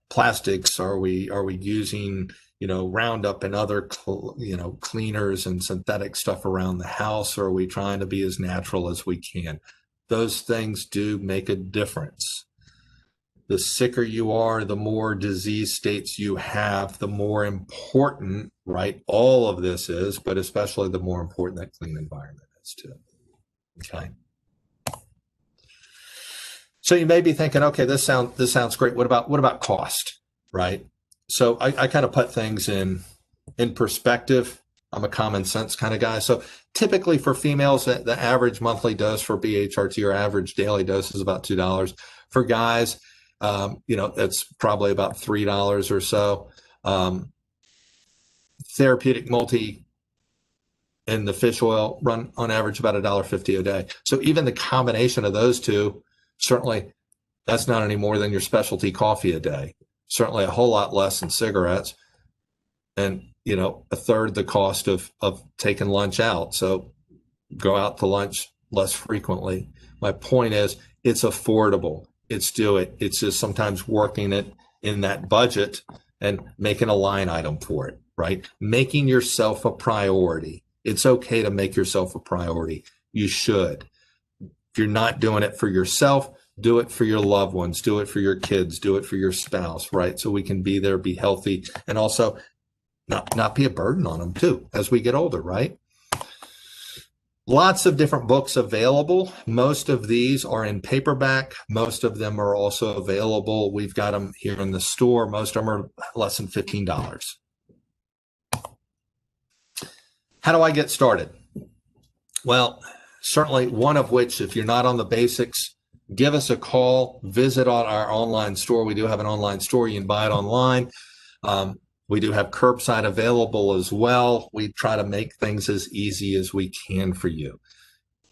plastics? Are we using, you know, Roundup and other cleaners and synthetic stuff around the house? Or are we trying to be as natural as we can? Those things do make a difference. The sicker you are, the more disease states you have, the more important, right, all of this is, but especially the more important that clean environment is too. Okay. So you may be thinking, okay, this sounds great. What about cost, right? So I kind of put things in perspective. I'm a common sense kind of guy. So typically for females, the average monthly dose for BHRT or average daily dose is about $2. For guys, you know, it's probably about $3 or so. Therapeutic multi and the fish oil run on average about $1.50 a day. So even the combination of those two, certainly that's not any more than your specialty coffee a day. Certainly a whole lot less than cigarettes, and you know, a third the cost of taking lunch out. So go out to lunch less frequently. My point is, it's affordable. It's just sometimes working it in that budget and making a line item for it, right? Making yourself a priority. It's okay to make yourself a priority. You should. If you're not doing it for yourself, do it for your loved ones, do it for your kids, do it for your spouse, right? So we can be there, be healthy, and also not be a burden on them too as we get older, right? Lots of different books available. Most of these are in paperback. Most of them are also available. We've got them here in the store. Most of them are less than $15. How do I get started? Well, certainly one of which, if you're not on the basics, give us a call, visit on our online store. We do have an online store. You can buy it online. We do have curbside available as well. We try to make things as easy as we can for you.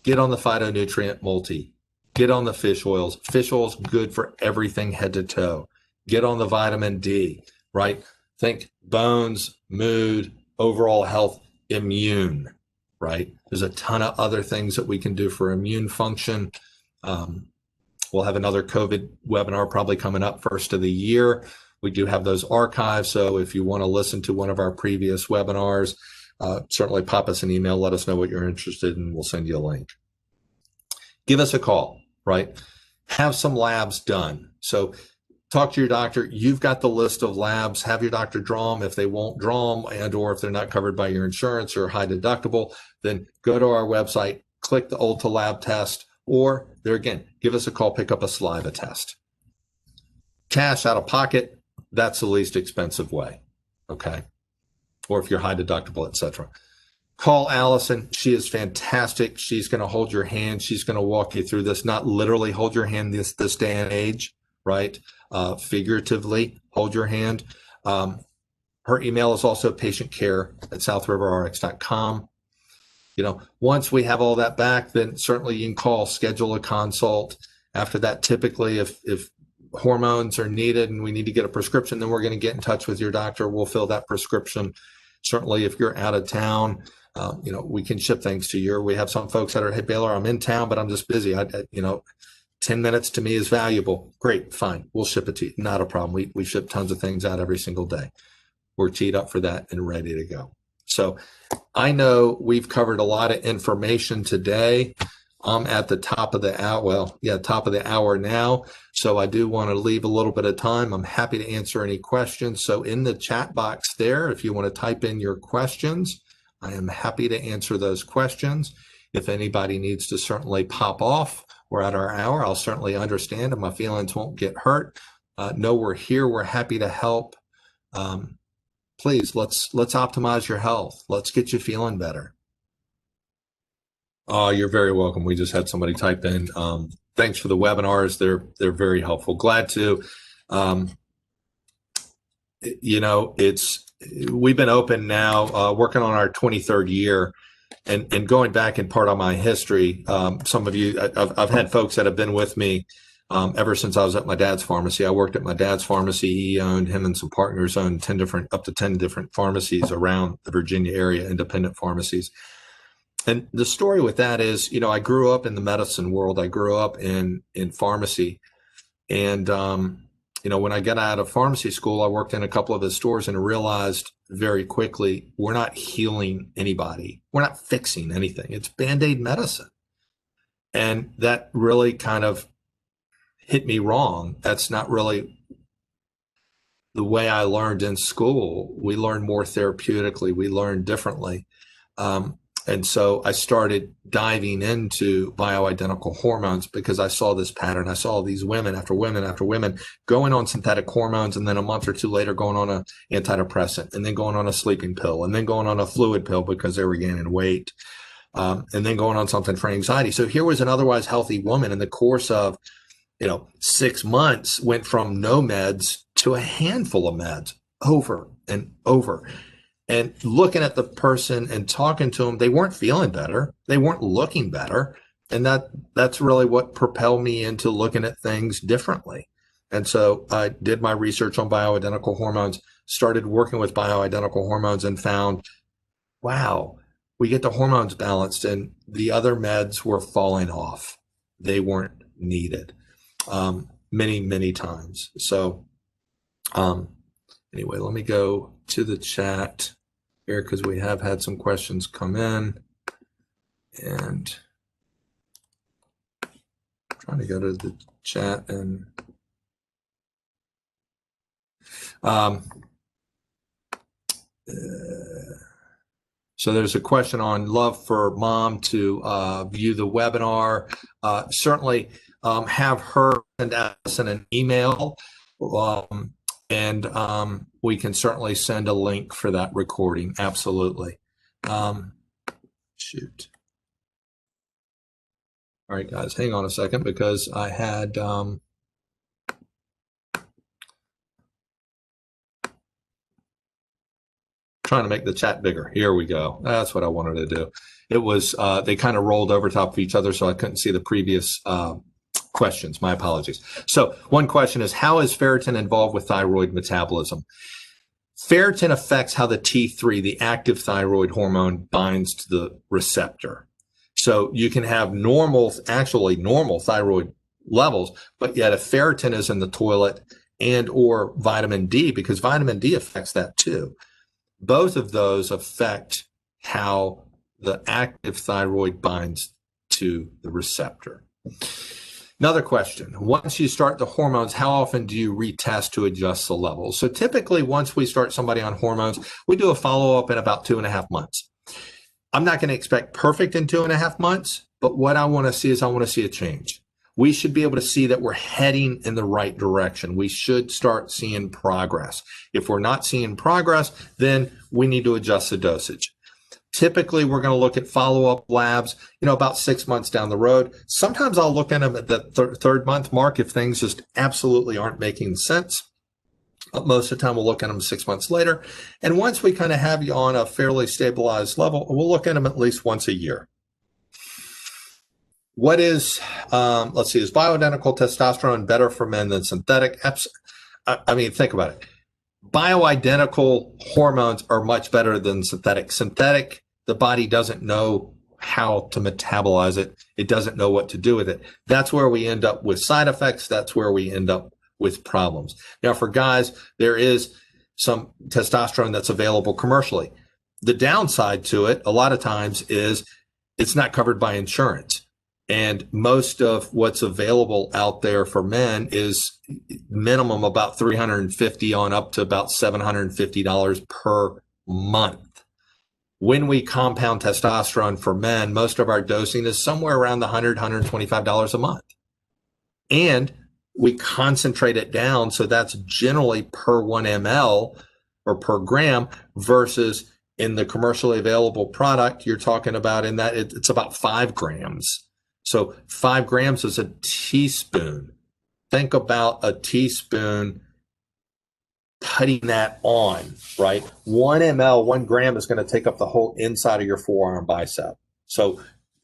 Get on the phytonutrient multi. Get on the fish oils. Fish oils good for everything head to toe. Get on the vitamin D, right? Think bones, mood, overall health, immune, right? There's a ton of other things that we can do for immune function. We'll have another COVID webinar probably coming up first of the year. We do have those archived, so if you want to listen to one of our previous webinars, certainly pop us an email, let us know what you're interested in, we'll send you a link. Give us a call, right? Have some labs done. So talk to your doctor. You've got the list of labs. Have your doctor draw them. If they won't draw them, and or if they're not covered by your insurance or high deductible, then go to our website, click the Ulta lab test, or there again, give us a call, pick up a saliva test. Cash out of pocket, that's the least expensive way, okay? Or if you're high deductible, etc. Call Allison. She is fantastic. She's going to hold your hand. She's going to walk you through this, not literally hold your hand this day and age, right? Figuratively hold your hand. Her email is also patientcare@southriverrx.com. You know, once we have all that back, then certainly you can call, schedule a consult. After that, typically if hormones are needed and we need to get a prescription, then we're going to get in touch with your doctor. We'll fill that prescription. Certainly if you're out of town, you know, we can ship things to you. We have some folks that are, hey, Baylor, I'm in town, but I'm just busy. You know, 10 minutes to me is valuable. Great, fine. We'll ship it to you. Not a problem. We ship tons of things out every single day. We're teed up for that and ready to go. So I know we've covered a lot of information today. I'm at the top of the hour. Well, yeah, top of the hour now. So I do want to leave a little bit of time. I'm happy to answer any questions. So in the chat box there, if you want to type in your questions, I am happy to answer those questions. If anybody needs to certainly pop off, we're at our hour. I'll certainly understand, and my feelings won't get hurt. Know we're here. We're happy to help. Please, let's optimize your health. Let's get you feeling better. Oh, you're very welcome. We just had somebody type in. Thanks for the webinars. They're very helpful. Glad to. We've been open now, working on our 23rd year, and going back in part of my history. Some of you, I've had folks that have been with me ever since I was at my dad's pharmacy. I worked at my dad's pharmacy. Him and some partners owned up to 10 different pharmacies around the Virginia area, independent pharmacies. And the story with that is, I grew up in the medicine world. I grew up in pharmacy. And, when I got out of pharmacy school, I worked in a couple of the stores and realized very quickly, we're not healing anybody. We're not fixing anything. It's Band-Aid medicine. And that really kind of hit me wrong. That's not really the way I learned in school. We learned more therapeutically. We learned differently. And so I started diving into bioidentical hormones because I saw this pattern. I saw these women after women after women going on synthetic hormones, and then a month or two later going on an antidepressant, and then going on a sleeping pill, and then going on a fluid pill because they were gaining weight, and then going on something for anxiety. So here was an otherwise healthy woman in the course of 6 months went from no meds to a handful of meds over and over. And looking at the person and talking to them, they weren't feeling better. They weren't looking better. And that's really what propelled me into looking at things differently. And so I did my research on bioidentical hormones, started working with bioidentical hormones, and found, wow, we get the hormones balanced and the other meds were falling off. They weren't needed many, many times. So anyway, let me go to the chat here because we have had some questions come in, and I'm trying to go to the chat. And so there's a question on love for mom to view the webinar. Certainly have her send us an email. And we can certainly send a link for that recording. Absolutely. Shoot. All right, guys, hang on a second because I had trying to make the chat bigger. Here we go. That's what I wanted to do. It was they kind of rolled over top of each other, so I couldn't see the previous questions. My apologies. So one question is, how is ferritin involved with thyroid metabolism? Ferritin affects how the T3, the active thyroid hormone, binds to the receptor. So you can have normal thyroid levels, but yet if ferritin is in the toilet and or vitamin D, because vitamin D affects that too, both of those affect how the active thyroid binds to the receptor. Another question, once you start the hormones, how often do you retest to adjust the levels? So typically once we start somebody on hormones, we do a follow-up in about 2.5 months. I'm not going to expect perfect in 2.5 months, but what I want to see is I want to see a change. We should be able to see that we're heading in the right direction. We should start seeing progress. If we're not seeing progress, then we need to adjust the dosage. Typically, we're going to look at follow-up labs, about 6 months down the road. Sometimes I'll look at them at the third month mark if things just absolutely aren't making sense. Most of the time, we'll look at them 6 months later. And once we kind of have you on a fairly stabilized level, we'll look at them at least once a year. What is, let's see, is bioidentical testosterone better for men than synthetic? I mean, think about it. Bioidentical hormones are much better than synthetic. Synthetic, the body doesn't know how to metabolize it. It doesn't know what to do with it. That's where we end up with side effects. That's where we end up with problems. Now, for guys, there is some testosterone that's available commercially. The downside to it, a lot of times, is it's not covered by insurance. And most of what's available out there for men is minimum about $350 on up to about $750 per month. When we compound testosterone for men, most of our dosing is somewhere around the $100, $125 a month. And we concentrate it down, so that's generally per 1 ml or per gram, versus in the commercially available product, you're talking about in that it's about 5 grams. So 5 grams is a teaspoon. Think about a teaspoon, putting that on, right? 1 ml, 1 gram is going to take up the whole inside of your forearm bicep. So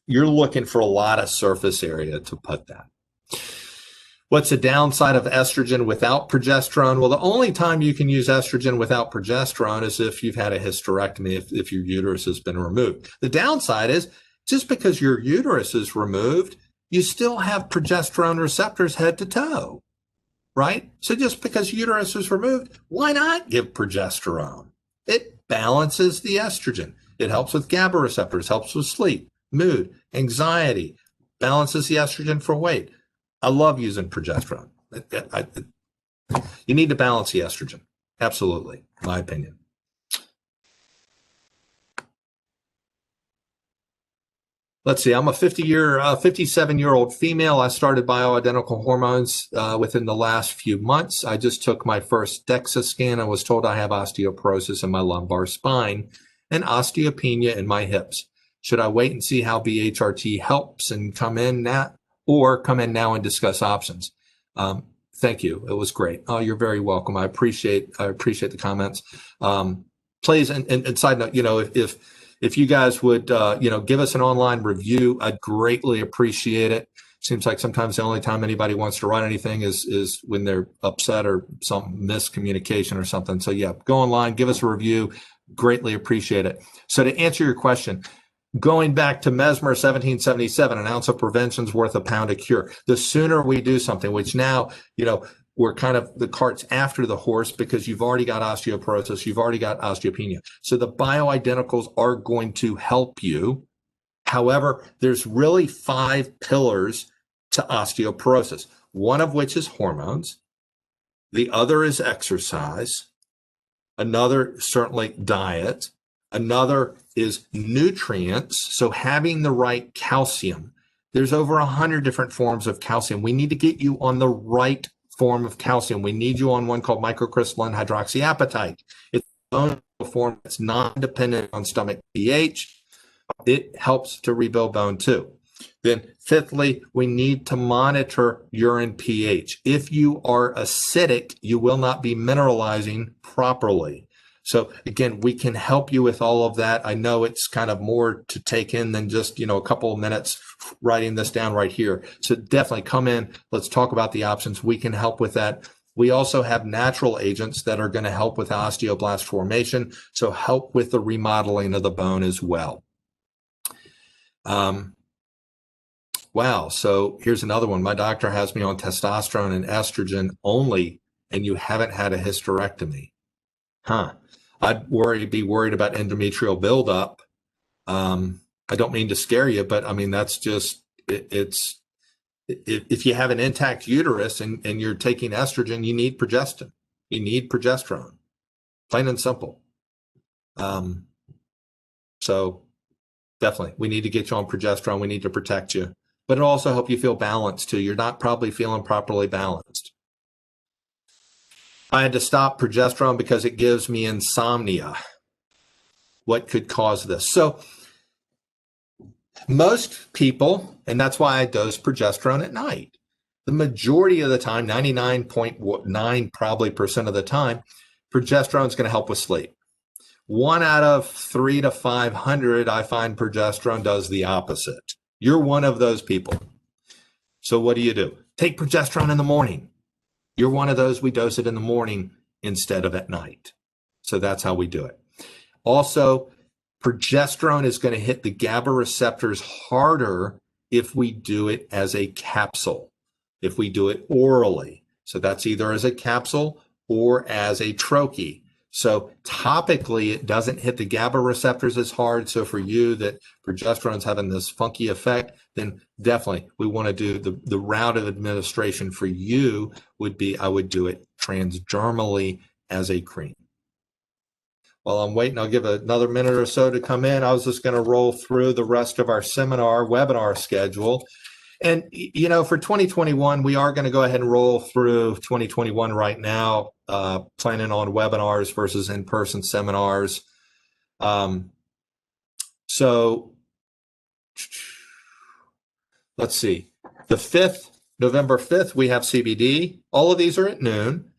you're looking for a lot of surface area to put that. What's the downside of estrogen without progesterone? Well, the only time you can use estrogen without progesterone is if you've had a hysterectomy, if your uterus has been removed. The downside is just because your uterus is removed, you still have progesterone receptors head to toe, right? So just because uterus is removed, why not give progesterone? It balances the estrogen. It helps with GABA receptors, helps with sleep, mood, anxiety, balances the estrogen for weight. I love using progesterone. You need to balance the estrogen. Absolutely, in my opinion. Let's see, I'm a 57-year-old female. I started bioidentical hormones within the last few months. I just took my first DEXA scan. I was told I have osteoporosis in my lumbar spine and osteopenia in my hips. Should I wait and see how BHRT helps and come in now, or come in now and discuss options? Thank you. It was great. Oh, you're very welcome. I appreciate the comments. Please, and side note, if you guys would, give us an online review, I'd greatly appreciate it. Seems like sometimes the only time anybody wants to write anything is when they're upset or some miscommunication or something. So yeah, go online, give us a review. Greatly appreciate it. So to answer your question, going back to Mesmer 1777, an ounce of prevention's worth a pound of cure. The sooner we do something, which now, we're kind of the cart's after the horse, because you've already got osteoporosis, you've already got osteopenia. So the bioidenticals are going to help you. However, there's really 5 pillars to osteoporosis, one of which is hormones. The other is exercise. Another, certainly diet. Another is nutrients. So having the right calcium. There's over 100 different forms of calcium. We need to get you on the right form of calcium. We need you on one called microcrystalline hydroxyapatite. It's a form that's non-dependent on stomach pH. It helps to rebuild bone too. Then fifthly, we need to monitor urine pH. If you are acidic, you will not be mineralizing properly. So again, we can help you with all of that. I know it's kind of more to take in than just, a couple of minutes writing this down right here. So definitely come in. Let's talk about the options. We can help with that. We also have natural agents that are going to help with osteoblast formation. So help with the remodeling of the bone as well. Wow. So here's another one. My doctor has me on testosterone and estrogen only, and you haven't had a hysterectomy. I'd be worried about endometrial buildup. I don't mean to scare you, but I mean, that's just, if you have an intact uterus and you're taking estrogen, you need progestin. You need progesterone, plain and simple. So definitely, we need to get you on progesterone. We need to protect you, but it'll also help you feel balanced too. You're not probably feeling properly balanced. I had to stop progesterone because it gives me insomnia. What could cause this? So most people, and that's why I dose progesterone at night. The majority of the time, 99.9 probably % of the time, progesterone is going to help with sleep. 1 out of 3 to 500, I find progesterone does the opposite. You're one of those people. So what do? Take progesterone in the morning. You're one of those, we dose it in the morning instead of at night. So that's how we do it. Also, progesterone is going to hit the GABA receptors harder if we do it as a capsule, if we do it orally. So that's either as a capsule or as a troche. So topically, it doesn't hit the GABA receptors as hard. So for you that progesterone's having this funky effect, then definitely we want to do the route of administration for you would be, I would do it transdermally as a cream. while I'm waiting, I'll give another minute or so to come in. I was just going to roll through the rest of our webinar schedule. And, you know, for 2021, we are going to go ahead and roll through 2021 right now, planning on webinars versus in-person seminars. So let's see. The 5th, November 5th, we have CBD. All of these are at noon.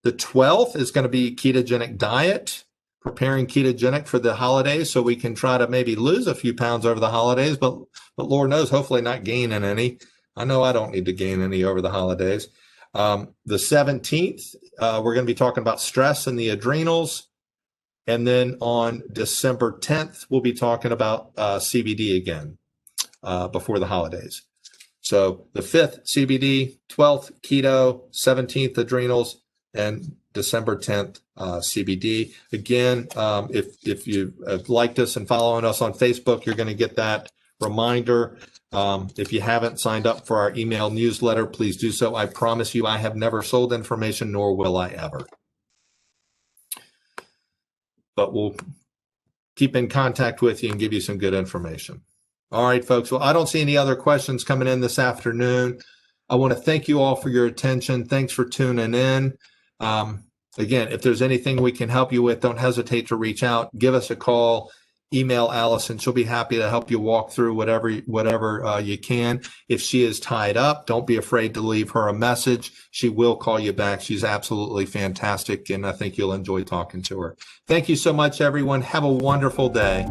The 12th is going to be ketogenic diet, preparing ketogenic for the holidays so we can try to maybe lose a few pounds over the holidays, but Lord knows, hopefully not gaining any. I know I don't need to gain any over the holidays. The 17th, we're going to be talking about stress and the adrenals. And then on December 10th, we'll be talking about CBD again before the holidays. So the 5th, CBD, 12th, keto, 17th, adrenals, and December 10th, CBD. Again, if you have liked us and following us on Facebook, you're going to get that reminder. If you haven't signed up for our email newsletter, please do so. I promise you, I have never sold information, nor will I ever. But we'll keep in contact with you and give you some good information. All right, folks. Well, I don't see any other questions coming in this afternoon. I want to thank you all for your attention. Thanks for tuning in. Again, if there's anything we can help you with, don't hesitate to reach out. Give us a call. Email Allison. She'll be happy to help you walk through whatever you can. If she is tied up, don't be afraid to leave her a message. She will call you back. She's absolutely fantastic, and I think you'll enjoy talking to her. Thank you so much, everyone. Have a wonderful day.